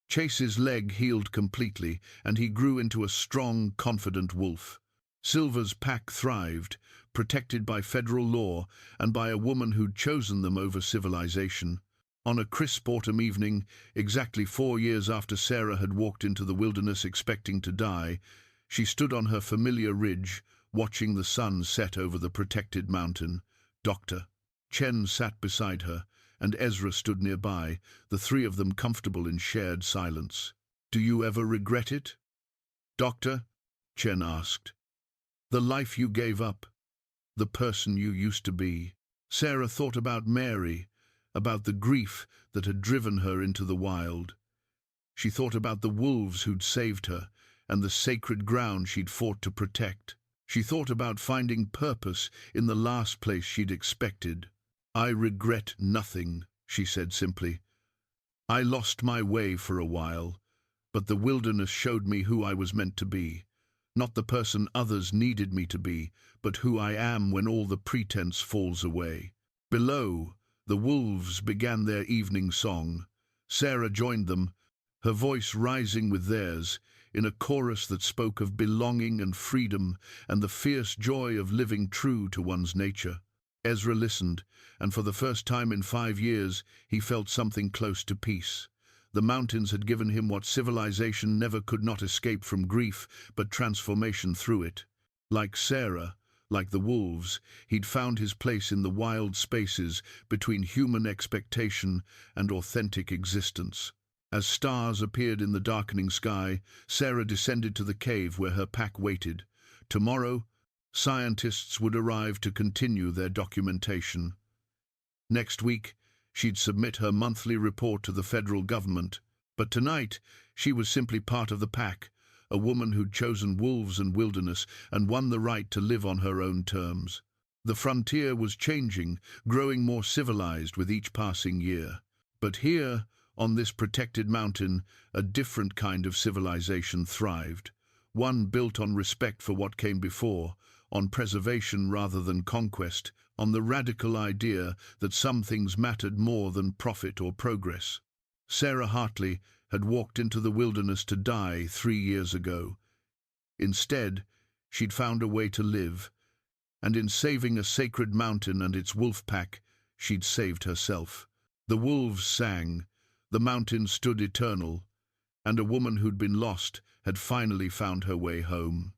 Speaker 1: Chase's leg healed completely, and he grew into a strong, confident wolf. Silver's pack thrived, protected by federal law and by a woman who'd chosen them over civilization. On a crisp autumn evening, exactly 4 years after Sarah had walked into the wilderness expecting to die, she stood on her familiar ridge, watching the sun set over the protected mountain. Dr. Chen sat beside her, and Ezra stood nearby, the 3 of them comfortable in shared silence. "Do you ever regret it, Doctor?" Chen asked. "The life you gave up, the person you used to be." Sarah thought about Mary, about the grief that had driven her into the wild. She thought about the wolves who'd saved her, and the sacred ground she'd fought to protect. She thought about finding purpose in the last place she'd expected. "I regret nothing," she said simply. "I lost my way for a while, but the wilderness showed me who I was meant to be. Not the person others needed me to be, but who I am when all the pretense falls away." Below, the wolves began their evening song. Sarah joined them, her voice rising with theirs, in a chorus that spoke of belonging and freedom and the fierce joy of living true to one's nature. Ezra listened, and for the first time in 5 years, he felt something close to peace. The mountains had given him what civilization never could not escape from grief, but transformation through it. Like Sarah, like the wolves, he'd found his place in the wild spaces between human expectation and authentic existence. As stars appeared in the darkening sky, Sarah descended to the cave where her pack waited. Tomorrow, Scientists would arrive to continue their documentation. Next week, she'd submit her monthly report to the federal government. But tonight, she was simply part of the pack, a woman who'd chosen wolves and wilderness and won the right to live on her own terms. The frontier was changing, growing more civilized with each passing year. But here, on this protected mountain, a different kind of civilization thrived, one built on respect for what came before, on preservation rather than conquest, on the radical idea that some things mattered more than profit or progress. Sarah Hartley had walked into the wilderness to die 3 years ago. Instead, she'd found a way to live, and in saving a sacred mountain and its wolf pack, she'd saved herself. The wolves sang, the mountain stood eternal, and a woman who'd been lost had finally found her way home.